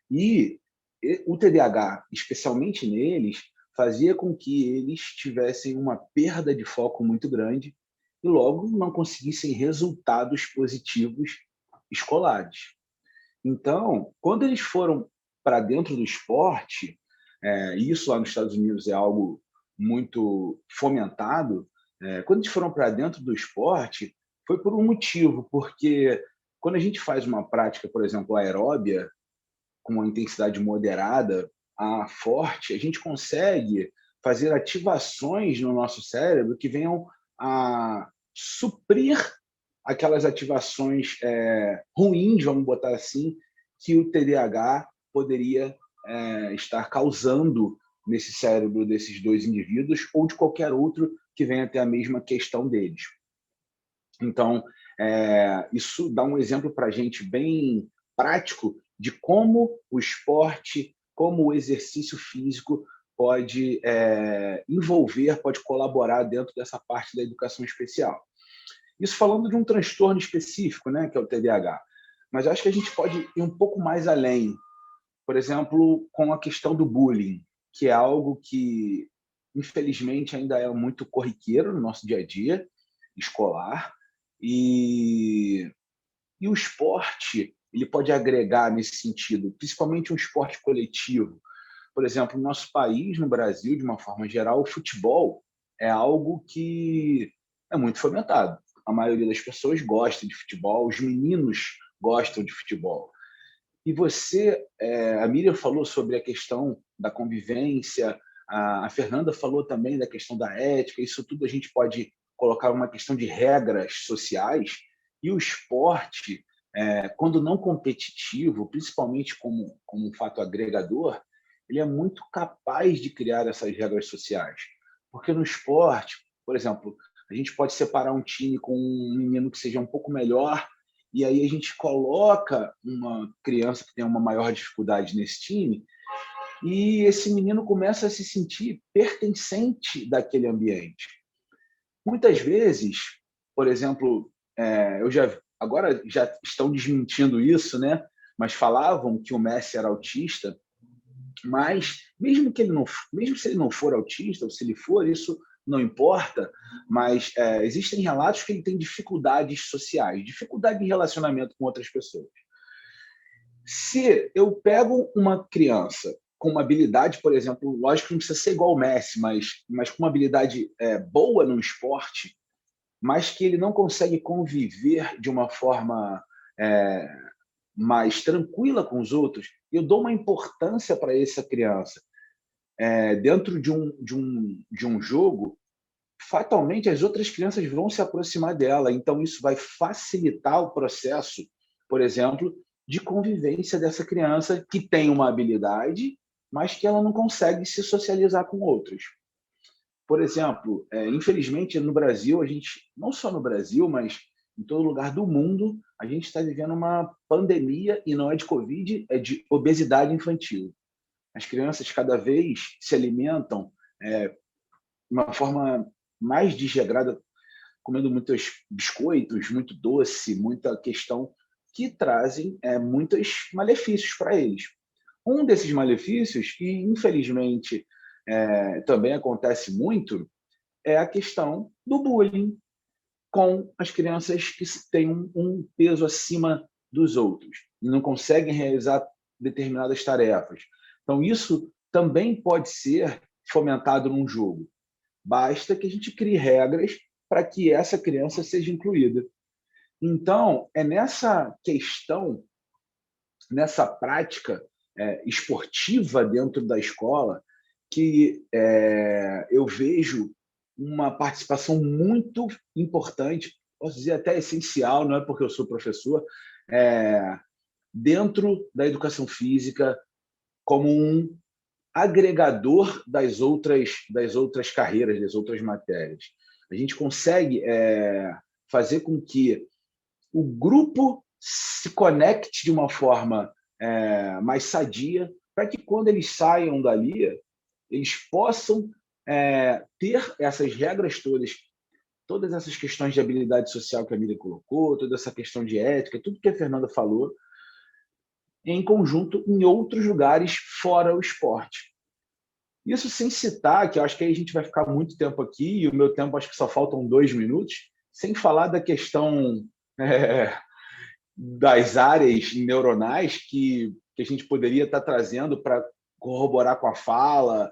E o TDAH, especialmente neles, fazia com que eles tivessem uma perda de foco muito grande e logo não conseguissem resultados positivos escolares. Então, quando eles foram para dentro do esporte, isso lá nos Estados Unidos é algo muito fomentado, quando eles foram para dentro do esporte, foi por um motivo, porque quando a gente faz uma prática, por exemplo, aeróbia, com uma intensidade moderada a forte, a gente consegue fazer ativações no nosso cérebro que venham a suprir aquelas ativações ruins, vamos botar assim, que o TDAH poderia estar causando nesse cérebro desses dois indivíduos ou de qualquer outro que venha ter a mesma questão deles. Então, isso dá um exemplo para a gente bem prático de como o esporte, como o exercício físico pode envolver, pode colaborar dentro dessa parte da educação especial. Isso falando de um transtorno específico, né, que é o TDAH. Mas eu acho que a gente pode ir um pouco mais além. Por exemplo, com a questão do bullying, que é algo que, infelizmente, ainda é muito corriqueiro no nosso dia a dia escolar. E o esporte, ele pode agregar nesse sentido, principalmente um esporte coletivo. Por exemplo, no nosso país, no Brasil, de uma forma geral, o futebol é algo que é muito fomentado. A maioria das pessoas gosta de futebol, os meninos gostam de futebol. E a Miriam falou sobre a questão da convivência, a Fernanda falou também da questão da ética, isso tudo a gente pode colocar uma questão de regras sociais, e o esporte, quando não competitivo, principalmente como um fato agregador, ele é muito capaz de criar essas regras sociais. Porque no esporte, por exemplo, a gente pode separar um time com um menino que seja um pouco melhor, e aí a gente coloca uma criança que tem uma maior dificuldade nesse time, e esse menino começa a se sentir pertencente daquele ambiente. Muitas vezes, por exemplo, agora já estão desmentindo isso, né? Mas falavam que o Messi era autista, mas mesmo se ele não for autista, ou se ele for, isso não importa, mas existem relatos que ele tem dificuldades sociais, dificuldade de relacionamento com outras pessoas. Se eu pego uma criança com uma habilidade, por exemplo, lógico que não precisa ser igual ao Messi, mas com uma habilidade boa no esporte, mas que ele não consegue conviver de uma forma mais tranquila com os outros, eu dou uma importância para essa criança. Dentro de um jogo, fatalmente as outras crianças vão se aproximar dela. Então, isso vai facilitar o processo, por exemplo, de convivência dessa criança que tem uma habilidade, mas que ela não consegue se socializar com outros. Por exemplo, infelizmente, no Brasil, a gente, não só no Brasil, mas em todo lugar do mundo, a gente está vivendo uma pandemia, e não é de Covid, é de obesidade infantil. As crianças cada vez se alimentam de uma forma mais desregrada, comendo muitos biscoitos, muito doce, muita questão que trazem muitos malefícios para eles. Um desses malefícios, que infelizmente também acontece muito, é a questão do bullying com as crianças que têm um peso acima dos outros e não conseguem realizar determinadas tarefas. Então, isso também pode ser fomentado num jogo. Basta que a gente crie regras para que essa criança seja incluída. Então, é nessa questão, nessa prática esportiva dentro da escola, que eu vejo uma participação muito importante, posso dizer até essencial, não é porque eu sou professor, dentro da educação física, como um agregador das outras carreiras, das outras matérias. A gente consegue fazer com que o grupo se conecte de uma forma mais sadia, para que quando eles saiam dali, eles possam ter essas regras todas essas questões de habilidade social que a Miriam colocou, toda essa questão de ética, tudo que a Fernanda falou, em conjunto em outros lugares fora o esporte. Isso sem citar, que eu acho que aí a gente vai ficar muito tempo aqui, e o meu tempo acho que só faltam 2 minutos, sem falar da questão das áreas neuronais que a gente poderia estar trazendo para corroborar com a fala,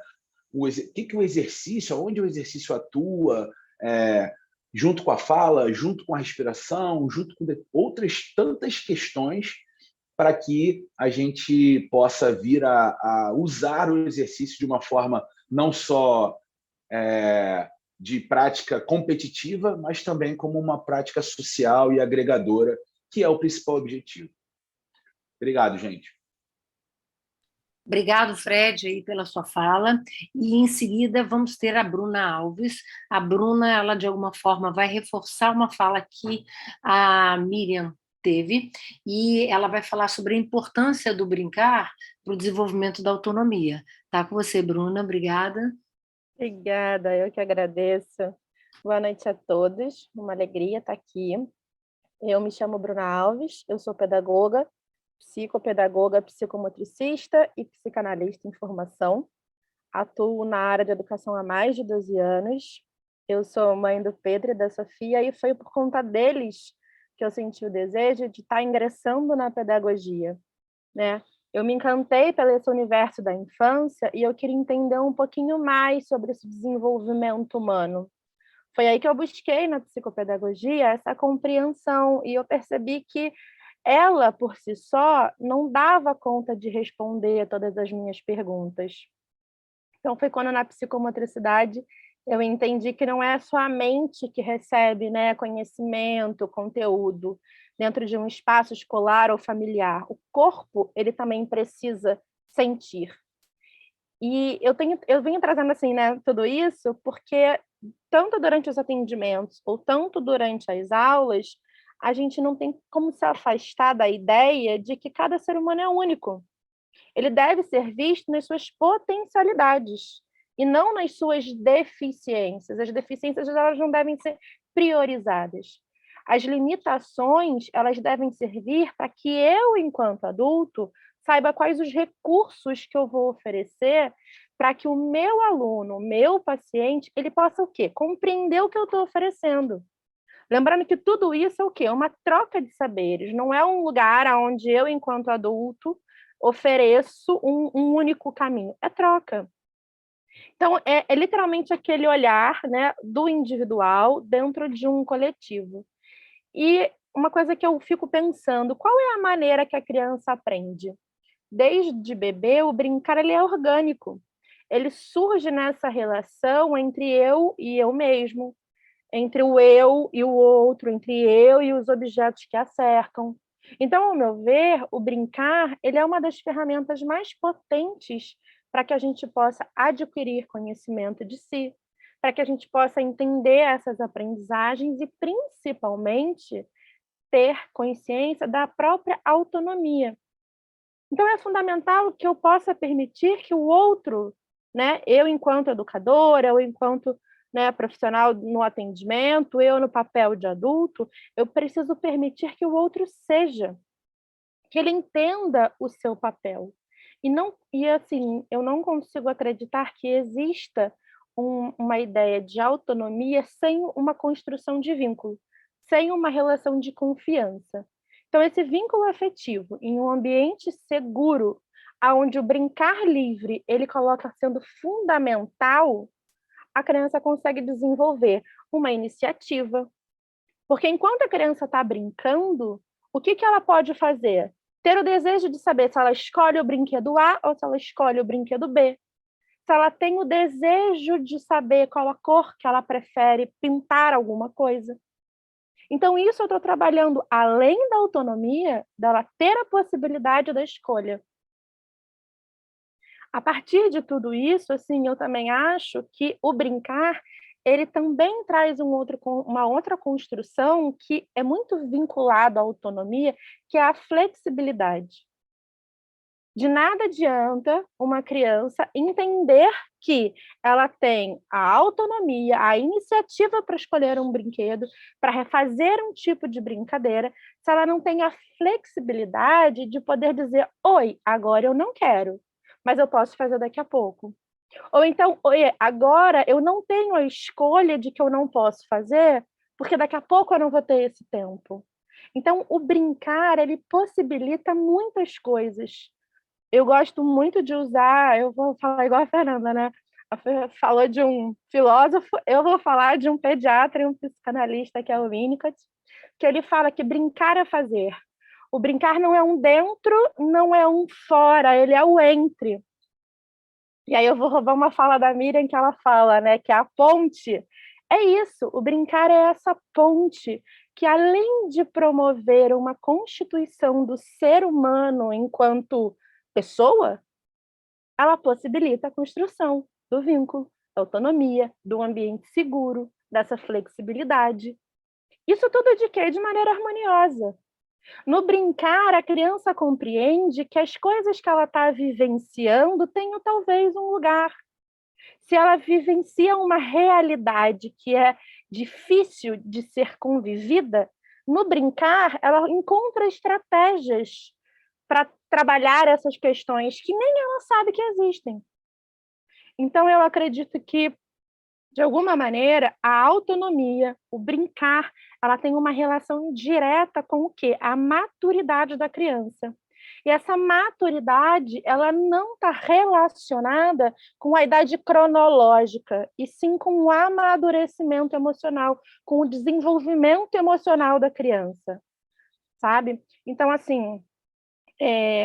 o que o exercício, onde o exercício atua, junto com a fala, junto com a respiração, junto com outras tantas questões, para que a gente possa vir a usar o exercício de uma forma não só de prática competitiva, mas também como uma prática social e agregadora, que é o principal objetivo. Obrigado, gente. Obrigado, Fred, aí pela sua fala. E em seguida vamos ter a Bruna Alves. A Bruna, ela de alguma forma vai reforçar uma fala que a Miriam teve, e ela vai falar sobre a importância do brincar para o desenvolvimento da autonomia. Tá com você, Bruna, obrigada. Obrigada, eu que agradeço. Boa noite a todos, uma alegria estar aqui. Eu me chamo Bruna Alves, eu sou pedagoga, psicopedagoga, psicomotricista e psicanalista em formação. Atuo na área de educação há mais de 12 anos. Eu sou mãe do Pedro e da Sofia e foi por conta deles que eu senti o desejo de estar ingressando na pedagogia, né? Eu me encantei pelo esse universo da infância e eu queria entender um pouquinho mais sobre esse desenvolvimento humano. Foi aí que eu busquei na psicopedagogia essa compreensão e eu percebi que ela, por si só, não dava conta de responder todas as minhas perguntas. Então, foi quando na psicomotricidade eu entendi que não é só a mente que recebe, né, conhecimento, conteúdo dentro de um espaço escolar ou familiar. O corpo, ele também precisa sentir. E eu venho trazendo assim, né, tudo isso porque tanto durante os atendimentos ou tanto durante as aulas, a gente não tem como se afastar da ideia de que cada ser humano é único. Ele deve ser visto nas suas potencialidades e não nas suas deficiências. As deficiências, elas não devem ser priorizadas. As limitações, elas devem servir para que eu, enquanto adulto, saiba quais os recursos que eu vou oferecer para que o meu aluno, o meu paciente, ele possa o quê? Compreender o que eu estou oferecendo. Lembrando que tudo isso é o quê? Uma troca de saberes, não é um lugar onde eu, enquanto adulto, ofereço um único caminho. É troca. Então, é literalmente aquele olhar, né, do individual dentro de um coletivo. E uma coisa que eu fico pensando, qual é a maneira que a criança aprende? Desde bebê, o brincar ele é orgânico. Ele surge nessa relação entre eu e eu mesmo, entre o eu e o outro, entre eu e os objetos que a cercam. Então, ao meu ver, o brincar ele é uma das ferramentas mais potentes para que a gente possa adquirir conhecimento de si, para que a gente possa entender essas aprendizagens e, principalmente, ter consciência da própria autonomia. Então, é fundamental que eu possa permitir que o outro, né, eu enquanto educadora, eu enquanto, né, profissional no atendimento, eu no papel de adulto, eu preciso permitir que o outro seja, que ele entenda o seu papel. E assim, eu não consigo acreditar que exista uma ideia de autonomia sem uma construção de vínculo, sem uma relação de confiança. Então, esse vínculo afetivo em um ambiente seguro, onde o brincar livre ele coloca sendo fundamental, a criança consegue desenvolver uma iniciativa. Porque enquanto a criança está brincando, o que ela pode fazer? Ter o desejo de saber se ela escolhe o brinquedo A ou se ela escolhe o brinquedo B. Se ela tem o desejo de saber qual a cor que ela prefere pintar alguma coisa. Então, isso eu estou trabalhando além da autonomia, dela ter a possibilidade da escolha. A partir de tudo isso, assim, eu também acho que o brincar, ele também traz uma outra construção que é muito vinculada à autonomia, que é a flexibilidade. De nada adianta uma criança entender que ela tem a autonomia, a iniciativa para escolher um brinquedo, para refazer um tipo de brincadeira, se ela não tem a flexibilidade de poder dizer: oi, agora eu não quero, mas eu posso fazer daqui a pouco. Ou então, oi, agora eu não tenho a escolha de que eu não posso fazer, porque daqui a pouco eu não vou ter esse tempo. Então, o brincar, ele possibilita muitas coisas. Eu gosto muito de usar, eu vou falar igual a Fernanda, né? Falou de um filósofo, eu vou falar de um pediatra e um psicanalista, que é o Winnicott, que ele fala que brincar é fazer. O brincar não é um dentro, não é um fora, ele é o entre. E aí eu vou roubar uma fala da Miriam que ela fala, né, que a ponte é isso, o brincar é essa ponte que, além de promover uma constituição do ser humano enquanto pessoa, ela possibilita a construção do vínculo, da autonomia, do ambiente seguro, dessa flexibilidade. Isso tudo de quê? De maneira harmoniosa. No brincar, a criança compreende que as coisas que ela está vivenciando tenham talvez um lugar. Se ela vivencia uma realidade que é difícil de ser convivida, no brincar, ela encontra estratégias para trabalhar essas questões que nem ela sabe que existem. Então, eu acredito que, de alguma maneira, a autonomia, o brincar, ela tem uma relação direta com o quê? A maturidade da criança. E essa maturidade, ela não está relacionada com a idade cronológica, e sim com o amadurecimento emocional, com o desenvolvimento emocional da criança, sabe? Então, assim,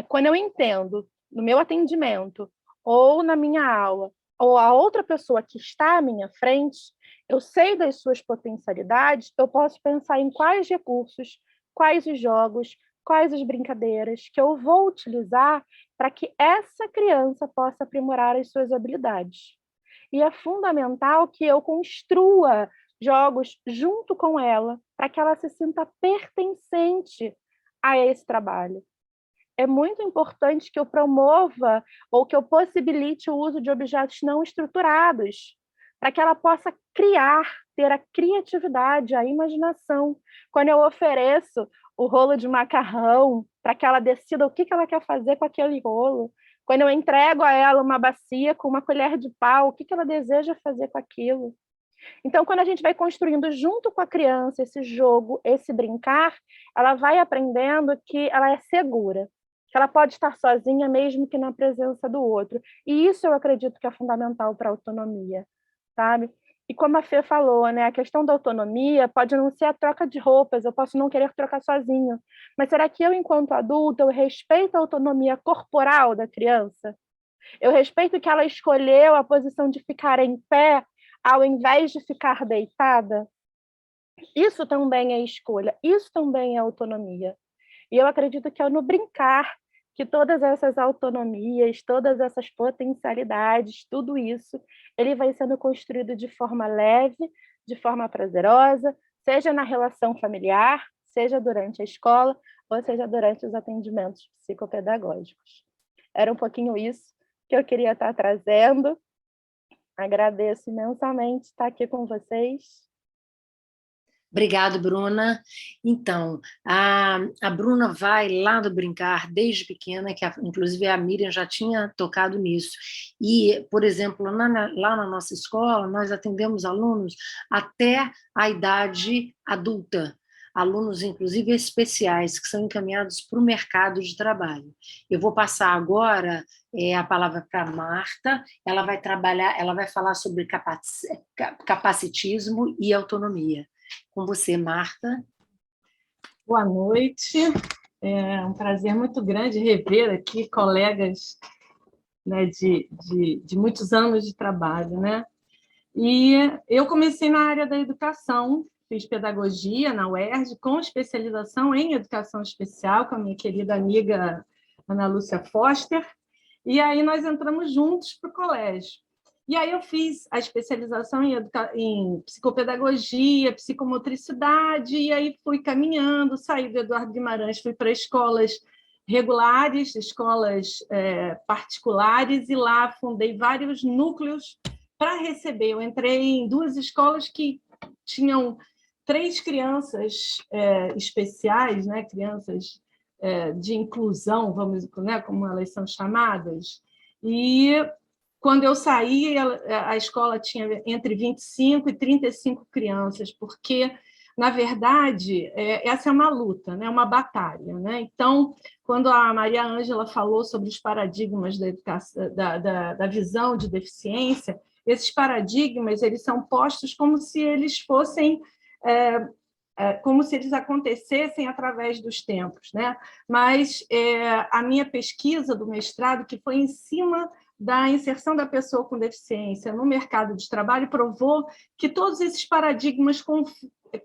quando eu entendo no meu atendimento, ou na minha aula, ou a outra pessoa que está à minha frente, eu sei das suas potencialidades, eu posso pensar em quais recursos, quais os jogos, quais as brincadeiras que eu vou utilizar para que essa criança possa aprimorar as suas habilidades. E é fundamental que eu construa jogos junto com ela, para que ela se sinta pertencente a esse trabalho. É muito importante que eu promova ou que eu possibilite o uso de objetos não estruturados, para que ela possa criar, ter a criatividade, a imaginação. Quando eu ofereço o rolo de macarrão, para que ela decida o que ela quer fazer com aquele rolo. Quando eu entrego a ela uma bacia com uma colher de pau, o que ela deseja fazer com aquilo. Então, quando a gente vai construindo junto com a criança esse jogo, esse brincar, ela vai aprendendo que ela é segura, que ela pode estar sozinha mesmo que na presença do outro. E isso eu acredito que é fundamental para a autonomia, sabe? E como a Fê falou, né, a questão da autonomia pode não ser a troca de roupas, eu posso não querer trocar sozinho, mas será que eu, enquanto adulta, eu respeito a autonomia corporal da criança? Eu respeito que ela escolheu a posição de ficar em pé ao invés de ficar deitada? Isso também é escolha, isso também é autonomia. E eu acredito que é no brincar que todas essas autonomias, todas essas potencialidades, tudo isso, ele vai sendo construído de forma leve, de forma prazerosa, seja na relação familiar, seja durante a escola, ou seja durante os atendimentos psicopedagógicos. Era um pouquinho isso que eu queria estar trazendo. Agradeço imensamente estar aqui com vocês. Obrigada, Bruna. Então, a Bruna vai lá do brincar desde pequena, que inclusive a Miriam já tinha tocado nisso. E, por exemplo, lá na nossa escola, nós atendemos alunos até a idade adulta, alunos, inclusive, especiais, que são encaminhados para o mercado de trabalho. Eu vou passar agora a palavra para a Marta, ela vai trabalhar, ela vai falar sobre capacitismo e autonomia. Com você, Marta. Boa noite. É um prazer muito grande rever aqui colegas, né, de muitos anos de trabalho, né? E eu comecei na área da educação, fiz pedagogia na UERJ, com especialização em educação especial, com a minha querida amiga Ana Lúcia Foster, e aí nós entramos juntos para o colégio. E aí eu fiz a especialização em psicopedagogia, psicomotricidade, e aí fui caminhando, saí do Eduardo Guimarães, fui para escolas regulares, escolas particulares, e lá fundei vários núcleos para receber. Eu entrei em 2 escolas que tinham 3 crianças especiais, né, crianças de inclusão, vamos, né, como elas são chamadas, e quando eu saí, a escola tinha entre 25 e 35 crianças, porque, na verdade, essa é uma luta, né? Uma batalha. Né? Então, quando a Maria Ângela falou sobre os paradigmas da educação, da visão de deficiência, esses paradigmas eles são postos como se eles fossem... como se eles acontecessem através dos tempos. Né? Mas a minha pesquisa do mestrado, que foi em cima da inserção da pessoa com deficiência no mercado de trabalho, provou que todos esses paradigmas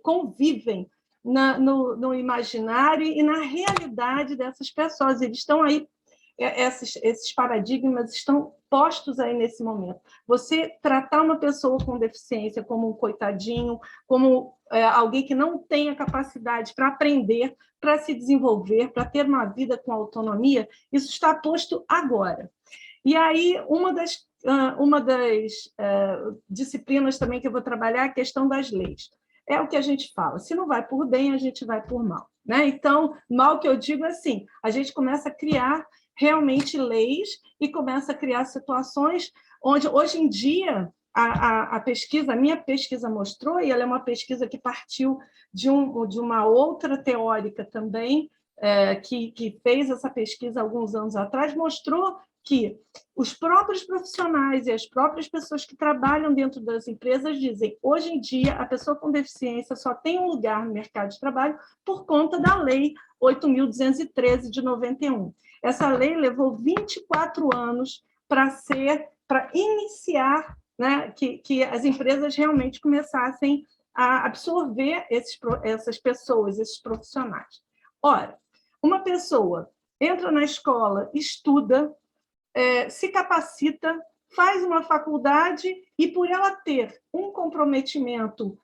convivem no imaginário e na realidade dessas pessoas. Eles estão aí esses paradigmas estão postos aí nesse momento. Você tratar uma pessoa com deficiência como um coitadinho, como alguém que não tem a capacidade para aprender, para se desenvolver, para ter uma vida com autonomia, isso está posto agora. E aí, uma das disciplinas também que eu vou trabalhar é a questão das leis. É o que a gente fala, se não vai por bem, a gente vai por mal, né? Então, mal que eu digo é assim, a gente começa a criar realmente leis e começa a criar situações onde, hoje em dia, a minha pesquisa mostrou, e ela é uma pesquisa que partiu de uma outra teórica também, que fez essa pesquisa alguns anos atrás, mostrou que os próprios profissionais e as próprias pessoas que trabalham dentro das empresas dizem, hoje em dia, a pessoa com deficiência só tem um lugar no mercado de trabalho por conta da Lei 8.213 de 91. Essa lei levou 24 anos para iniciar, né, que as empresas realmente começassem a absorver essas pessoas, esses profissionais. Ora, uma pessoa entra na escola, estuda, se capacita, faz uma faculdade e, por ela ter um comprometimento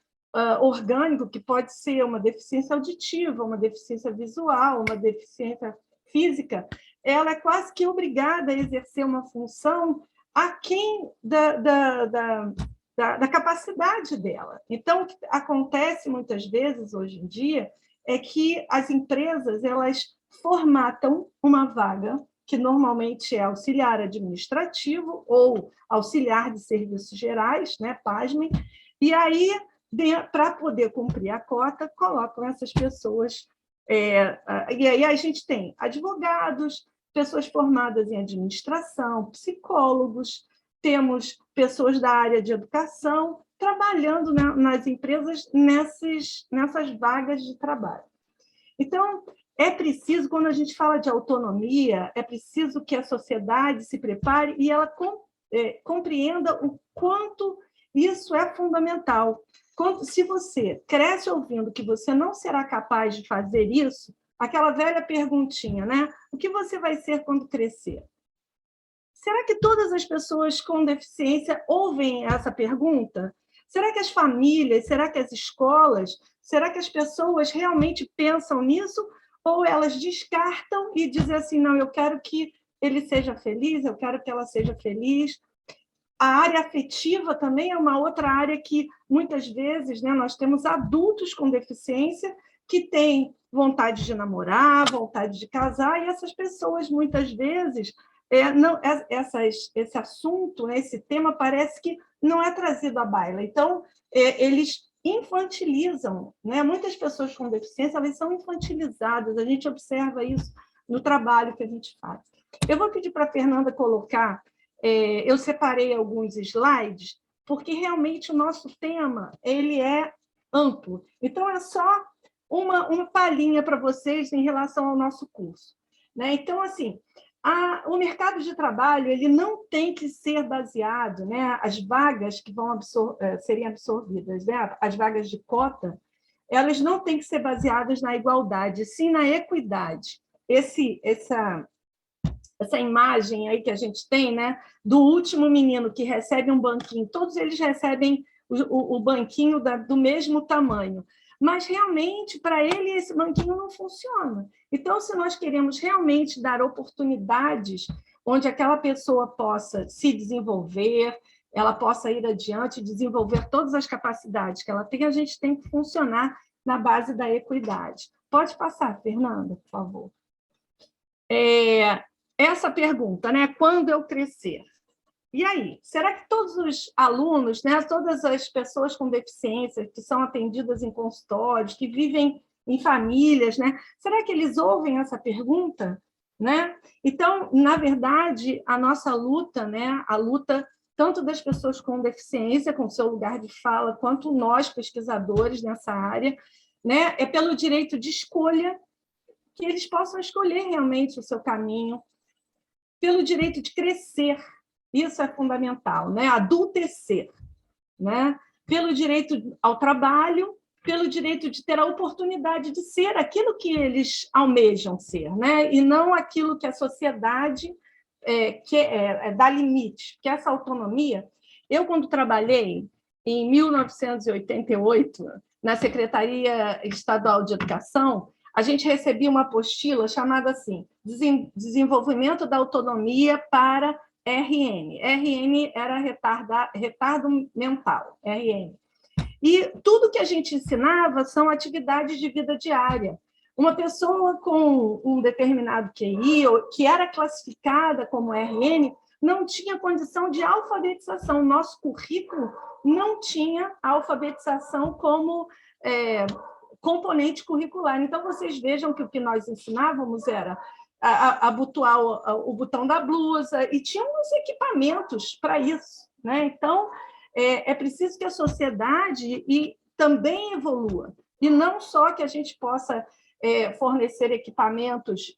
orgânico, que pode ser uma deficiência auditiva, uma deficiência visual, uma deficiência física, ela é quase que obrigada a exercer uma função aquém da capacidade dela. Então, o que acontece muitas vezes, hoje em dia, é que as empresas elas formatam uma vaga que normalmente é auxiliar administrativo ou auxiliar de serviços gerais, né, pasmem, e aí, para poder cumprir a cota, colocam essas pessoas. E aí a gente tem advogados, pessoas formadas em administração, psicólogos, temos pessoas da área de educação trabalhando nas empresas nessas vagas de trabalho. Então, é preciso, quando a gente fala de autonomia, é preciso que a sociedade se prepare e ela compreenda o quanto isso é fundamental. Se você cresce ouvindo que você não será capaz de fazer isso, aquela velha perguntinha, né? O que você vai ser quando crescer? Será que todas as pessoas com deficiência ouvem essa pergunta? Será que as famílias, será que as escolas, será que as pessoas realmente pensam nisso? Ou elas descartam e dizem assim, não, eu quero que ele seja feliz, eu quero que ela seja feliz. A área afetiva também é uma outra área que, muitas vezes, né, nós temos adultos com deficiência que têm vontade de namorar, vontade de casar, e essas pessoas, muitas vezes, esse assunto, né, esse tema, parece que não é trazido à baila. Então, eles infantilizam, né? Muitas pessoas com deficiência elas são infantilizadas, a gente observa isso no trabalho que a gente faz. Eu vou pedir para a Fernanda colocar, eu separei alguns slides, porque realmente o nosso tema ele é amplo. Então, é só uma palhinha para vocês em relação ao nosso curso, né? Então, assim, o mercado de trabalho ele não tem que ser baseado, né? As vagas que vão serem absorvidas, né? As vagas de cota, elas não têm que ser baseadas na igualdade, sim na equidade. Essa imagem aí que a gente tem, né? Do último menino que recebe um banquinho, todos eles recebem o banquinho do mesmo tamanho. Mas, realmente, para ele, esse banquinho não funciona. Então, se nós queremos realmente dar oportunidades onde aquela pessoa possa se desenvolver, ela possa ir adiante, desenvolver todas as capacidades que ela tem, a gente tem que funcionar na base da equidade. Pode passar, Fernanda, por favor. Essa pergunta, né? Quando eu crescer? E aí, será que todos os alunos, né, todas as pessoas com deficiência que são atendidas em consultórios, que vivem em famílias, né, será que eles ouvem essa pergunta? Né? Então, na verdade, a nossa luta, né, a luta tanto das pessoas com deficiência, com seu lugar de fala, quanto nós, pesquisadores nessa área, né, é pelo direito de escolha, que eles possam escolher realmente o seu caminho, pelo direito de crescer. Isso é fundamental, né? Adultecer, né? Pelo direito ao trabalho, pelo direito de ter a oportunidade de ser aquilo que eles almejam ser, né? E não aquilo que a sociedade dá limite, que essa autonomia. Eu, quando trabalhei em 1988, na Secretaria Estadual de Educação, a gente recebia uma apostila chamada assim, Desenvolvimento da Autonomia para RN. RN era retardo mental, RN. E tudo que a gente ensinava são atividades de vida diária. Uma pessoa com um determinado QI, que era classificada como RN, não tinha condição de alfabetização. Nosso currículo não tinha alfabetização como componente curricular. Então, vocês vejam que o que nós ensinávamos era abotoar o botão da blusa, e tinha uns equipamentos para isso, né? Então, é preciso que a sociedade também evolua, e não só que a gente possa fornecer equipamentos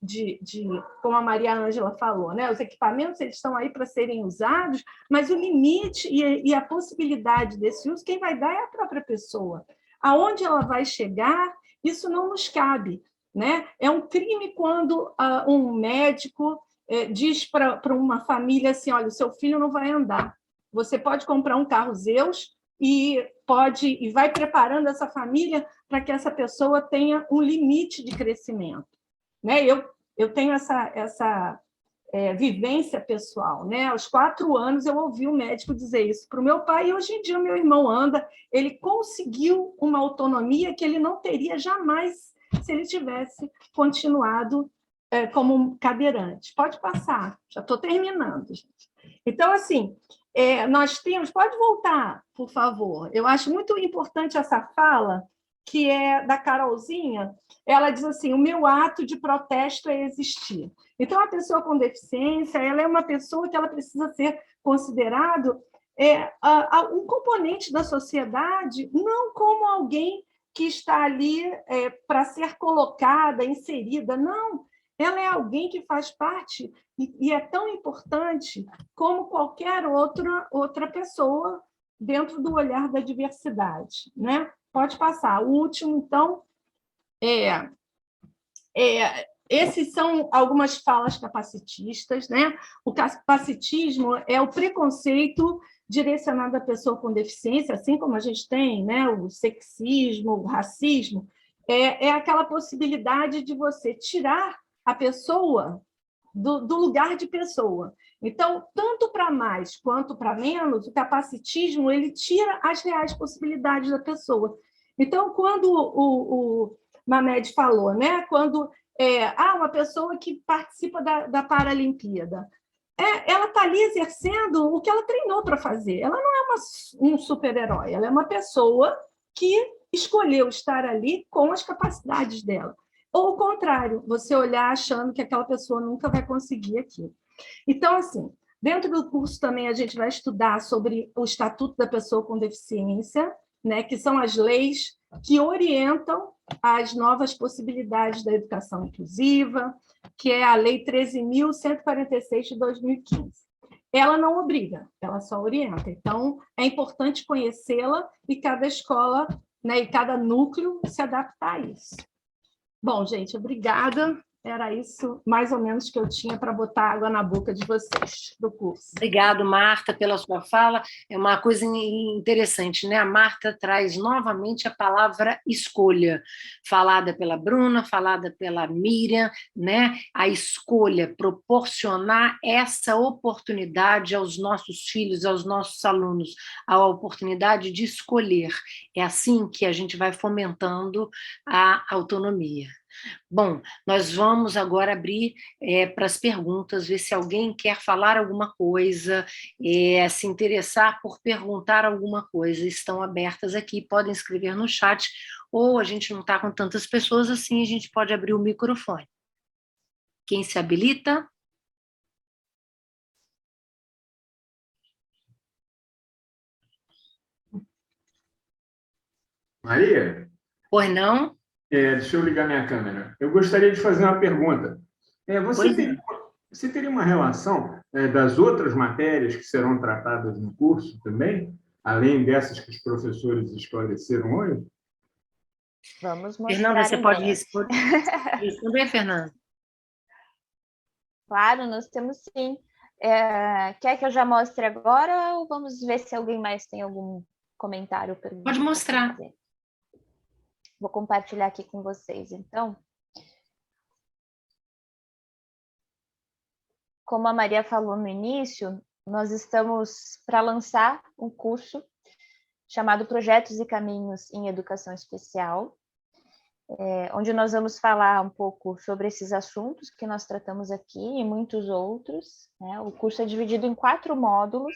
como a Maria Ângela falou, né? Os equipamentos eles estão aí para serem usados, mas o limite e a possibilidade desse uso, quem vai dar é a própria pessoa. Aonde ela vai chegar, isso não nos cabe, né? É um crime quando um médico diz para uma família assim, olha, o seu filho não vai andar. Você pode comprar um carro Zeus e vai preparando essa família para que essa pessoa tenha um limite de crescimento, né? Eu tenho essa vivência pessoal, né? Aos 4 anos eu ouvi o médico dizer isso para o meu pai, e hoje em dia o meu irmão anda, ele conseguiu uma autonomia que ele não teria jamais se ele tivesse continuado como um cadeirante. Pode passar, já estou terminando, gente. Então, assim, nós temos... Pode voltar, por favor. Eu acho muito importante essa fala, que é da Carolzinha. Ela diz assim, o meu ato de protesto é existir. Então, a pessoa com deficiência, ela é uma pessoa que ela precisa ser considerado um componente da sociedade, não como alguém que está ali para ser colocada, inserida, não. Ela é alguém que faz parte e é tão importante como qualquer outra pessoa dentro do olhar da diversidade, né? Pode passar. O último, então, esses são algumas falas capacitistas, né? O capacitismo é o preconceito direcionado à pessoa com deficiência, assim como a gente tem, né, o sexismo, o racismo, é aquela possibilidade de você tirar a pessoa do lugar de pessoa. Então, tanto para mais quanto para menos, o capacitismo ele tira as reais possibilidades da pessoa. Então, quando o Mamed falou, né, quando uma pessoa que participa da Paralimpíada, ela está ali exercendo o que ela treinou para fazer. Ela não é um super-herói, ela é uma pessoa que escolheu estar ali com as capacidades dela. Ou o contrário, você olhar achando que aquela pessoa nunca vai conseguir aquilo. Então, assim, dentro do curso também a gente vai estudar sobre o Estatuto da Pessoa com Deficiência, né, que são as leis que orientam as novas possibilidades da educação inclusiva, que é a Lei 13.146 de 2015. Ela não obriga, ela só orienta. Então, é importante conhecê-la e cada escola, né, e cada núcleo se adaptar a isso. Bom, gente, obrigada. Era isso, mais ou menos, que eu tinha para botar água na boca de vocês, do curso. Obrigado, Marta, pela sua fala. É uma coisa interessante, né? A Marta traz novamente a palavra escolha, falada pela Bruna, falada pela Miriam, né? A escolha, proporcionar essa oportunidade aos nossos filhos, aos nossos alunos, a oportunidade de escolher. É assim que a gente vai fomentando a autonomia. Bom, nós vamos agora abrir para as perguntas, ver se alguém quer falar alguma coisa, se interessar por perguntar alguma coisa. Estão abertas aqui, podem escrever no chat, ou a gente não está com tantas pessoas assim, a gente pode abrir o microfone. Quem se habilita? Maria? Pois não? Deixa eu ligar minha câmera. Eu gostaria de fazer uma pergunta. Você teria uma relação das outras matérias que serão tratadas no curso também, além dessas que os professores esclareceram hoje? Vamos mostrar. Fernanda, você em pode breve. responder, Fernanda? Claro, nós temos sim. Quer que eu já mostre agora ou vamos ver se alguém mais tem algum comentário ou pergunta? Pode mostrar. Vou compartilhar aqui com vocês, então. Como a Maria falou no início, nós estamos para lançar um curso chamado Projetos e Caminhos em Educação Especial, onde nós vamos falar um pouco sobre esses assuntos que nós tratamos aqui e muitos outros, né? O curso é dividido em 4 módulos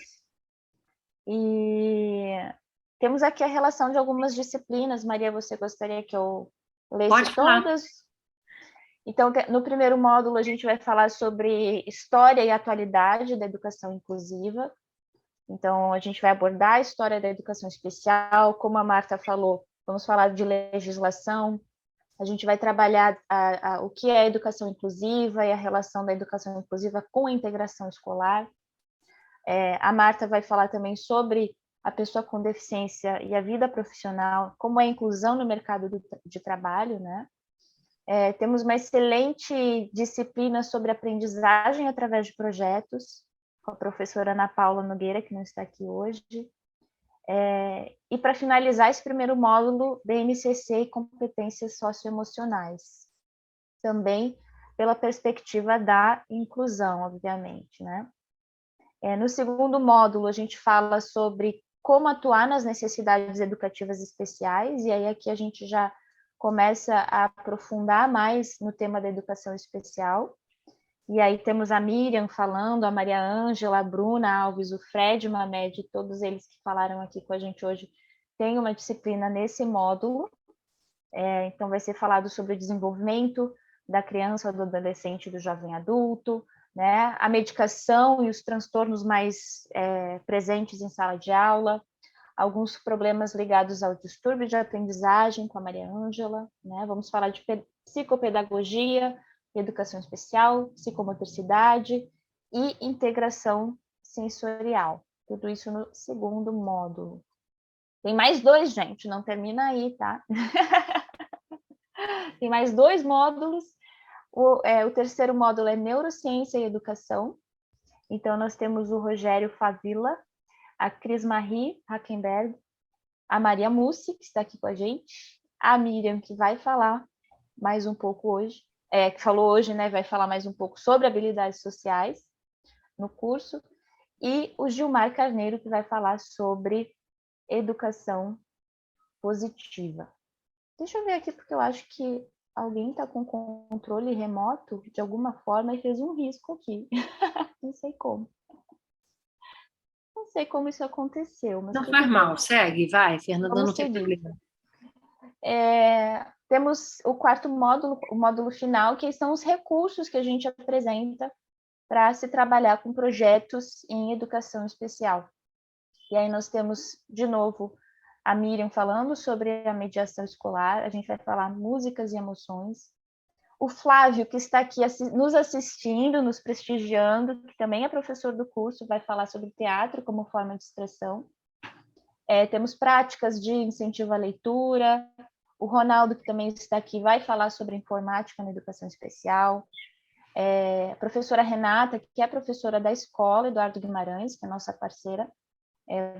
e temos aqui a relação de algumas disciplinas. Maria, você gostaria que eu lesse Pode falar. todas? Então, no primeiro módulo, a gente vai falar sobre história e atualidade da educação inclusiva. Então, a gente vai abordar a história da educação especial, como a Marta falou, vamos falar de legislação, a gente vai trabalhar o que é a educação inclusiva e a relação da educação inclusiva com a integração escolar. A Marta vai falar também sobre a pessoa com deficiência e a vida profissional, como é a inclusão no mercado de trabalho, né? Temos uma excelente disciplina sobre aprendizagem através de projetos, com a professora Ana Paula Nogueira, que não está aqui hoje. E para finalizar esse primeiro módulo, BNCC e competências socioemocionais, também pela perspectiva da inclusão, obviamente, né? No segundo módulo, a gente fala sobre como atuar nas necessidades educativas especiais, e aí aqui a gente já começa a aprofundar mais no tema da educação especial. E aí temos a Miriam falando, a Maria Ângela, a Bruna Alves, o Fred Mamed, todos eles que falaram aqui com a gente hoje, tem uma disciplina nesse módulo. Então vai ser falado sobre o desenvolvimento da criança, do adolescente e do jovem adulto, né? A medicação e os transtornos mais presentes em sala de aula, alguns problemas ligados ao distúrbio de aprendizagem com a Maria Ângela, né? Vamos falar de psicopedagogia, educação especial, psicomotricidade e integração sensorial. Tudo isso no segundo módulo. Tem mais 2, gente, não termina aí, tá? Tem mais 2 módulos. O terceiro módulo é Neurociência e Educação. Então, nós temos o Rogério Favila, a Cris Marie Hackenberg, a Maria Mussi, que está aqui com a gente, a Miriam, que vai falar mais um pouco hoje, que falou hoje, né, vai falar mais um pouco sobre habilidades sociais no curso, e o Gilmar Carneiro, que vai falar sobre educação positiva. Deixa eu ver aqui, porque eu acho que alguém está com controle remoto, de alguma forma, e fez um risco aqui. Não sei como. Não sei como isso aconteceu. Mas não faz mal, segue, vai, Fernanda, não tem problema. Temos o quarto módulo, o módulo final, que são os recursos que a gente apresenta para se trabalhar com projetos em educação especial. E aí nós temos, de novo, a Miriam falando sobre a mediação escolar, a gente vai falar músicas e emoções. O Flávio, que está aqui nos assistindo, nos prestigiando, que também é professor do curso, vai falar sobre teatro como forma de expressão. Temos práticas de incentivo à leitura. O Ronaldo, que também está aqui, vai falar sobre informática na educação especial. A professora Renata, que é professora da escola Eduardo Guimarães, que é nossa parceira,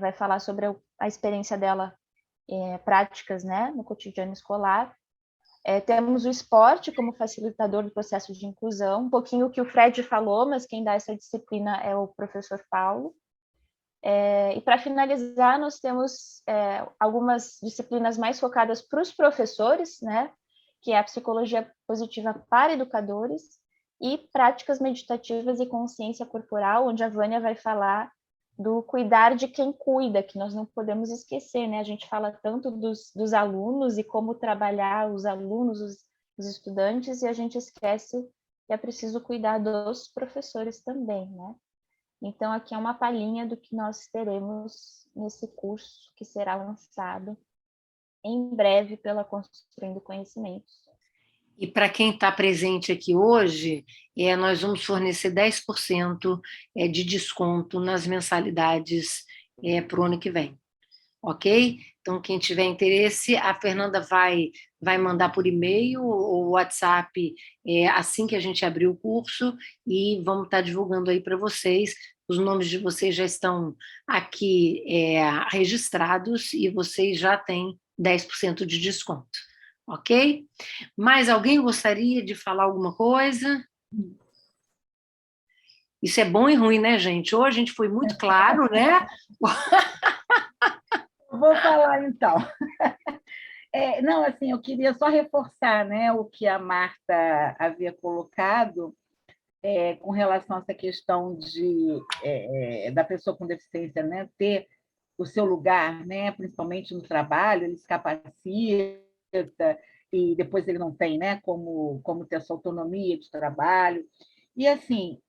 vai falar sobre a experiência dela, práticas, né, no cotidiano escolar. Temos o esporte como facilitador do processo de inclusão, um pouquinho o que o Fred falou, mas quem dá essa disciplina é o professor Paulo. E para finalizar, nós temos algumas disciplinas mais focadas para os professores, né, que é a psicologia positiva para educadores e práticas meditativas e consciência corporal, onde a Vânia vai falar do cuidar de quem cuida, que nós não podemos esquecer, né? A gente fala tanto dos alunos e como trabalhar os alunos, os estudantes, e a gente esquece que é preciso cuidar dos professores também, né? Então, aqui é uma palhinha do que nós teremos nesse curso, que será lançado em breve pela Construindo Conhecimentos. E para quem está presente aqui hoje, nós vamos fornecer 10% de desconto nas mensalidades para o ano que vem. ok? Então, quem tiver interesse, a Fernanda vai mandar por e-mail ou WhatsApp assim que a gente abrir o curso, e vamos estar divulgando aí para vocês. Os nomes de vocês já estão aqui registrados e vocês já têm 10% de desconto, ok? Mais alguém gostaria de falar alguma coisa? Isso é bom e ruim, né, gente? Hoje a gente foi muito claro, né? Vou falar, então. Não, assim, eu queria só reforçar, né, o que a Marta havia colocado com relação a essa questão da pessoa com deficiência, né, ter o seu lugar, né, principalmente no trabalho, ele se capacita e depois ele não tem, né, como ter essa autonomia de trabalho. E, assim,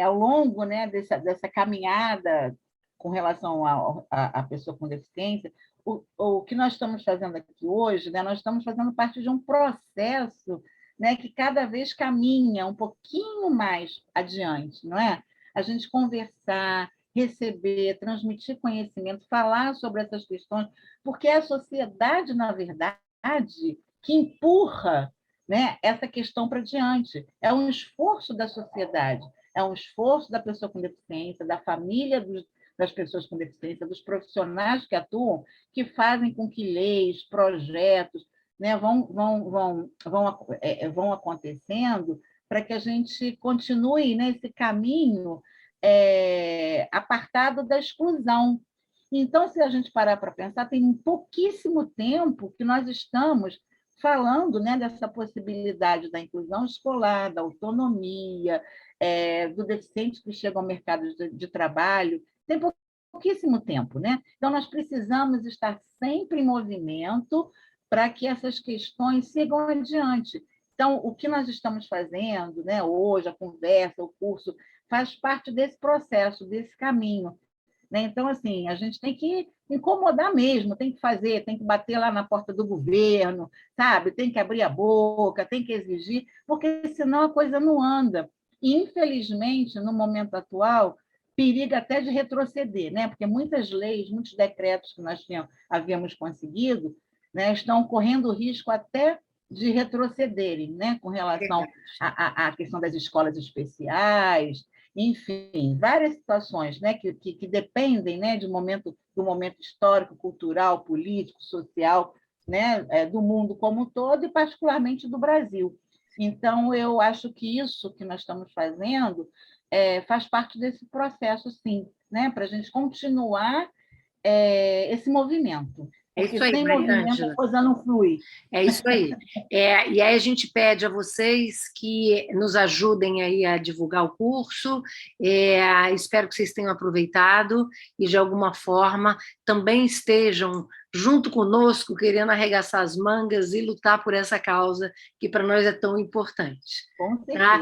ao longo, né, dessa caminhada com relação à pessoa com deficiência, o que nós estamos fazendo aqui hoje, né, nós estamos fazendo parte de um processo, né, que cada vez caminha um pouquinho mais adiante, não é? A gente conversar, receber, transmitir conhecimento, falar sobre essas questões, porque é a sociedade, na verdade, que empurra, né, essa questão para diante. É um esforço da sociedade, é um esforço da pessoa com deficiência, da família das pessoas com deficiência, dos profissionais que atuam, que fazem com que leis, projetos, né, vão acontecendo para que a gente continue nesse caminho apartado da exclusão. Então, se a gente parar para pensar, tem pouquíssimo tempo que nós estamos falando, né, dessa possibilidade da inclusão escolar, da autonomia, do deficiente que chega ao mercado de trabalho. Tem pouquíssimo tempo, né? Então, nós precisamos estar sempre em movimento para que essas questões sigam adiante. Então, o que nós estamos fazendo, né, hoje, a conversa, o curso, faz parte desse processo, desse caminho. Né? Então, assim, a gente tem que incomodar mesmo, tem que fazer, tem que bater lá na porta do governo, sabe? Tem que abrir a boca, tem que exigir, porque senão a coisa não anda. E, infelizmente, no momento atual, periga até de retroceder, né? Porque muitas leis, muitos decretos que nós havíamos conseguido, né, estão correndo risco até de retrocederem, né, com relação à questão das escolas especiais, enfim, várias situações, né, que dependem, né, do momento histórico, cultural, político, social, né, do mundo como um todo e particularmente do Brasil. Então, eu acho que isso que nós estamos fazendo faz parte desse processo, sim, né, para a gente continuar esse movimento. É Porque isso aí, sem movimento a coisa não flui. É isso aí. E aí a gente pede a vocês que nos ajudem aí a divulgar o curso. Espero que vocês tenham aproveitado e, de alguma forma, também estejam junto conosco, querendo arregaçar as mangas e lutar por essa causa que para nós é tão importante. Com certeza. Tá?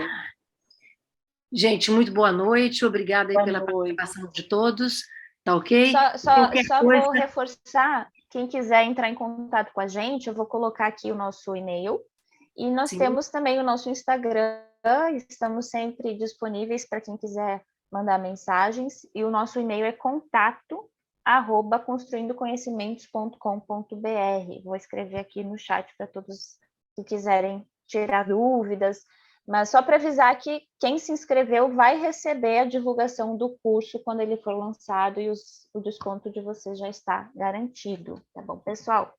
Gente, muito boa noite. Obrigada aí pela participação de todos. Tá ok? Só vou reforçar, quem quiser entrar em contato com a gente, eu vou colocar aqui o nosso e-mail. E nós temos também o nosso Instagram, estamos sempre disponíveis para quem quiser mandar mensagens. E o nosso e-mail é contato@construindoconhecimentos.com.br. Vou escrever aqui no chat para todos que quiserem tirar dúvidas. Mas só para avisar que quem se inscreveu vai receber a divulgação do curso quando ele for lançado e o desconto de vocês já está garantido, tá bom, pessoal?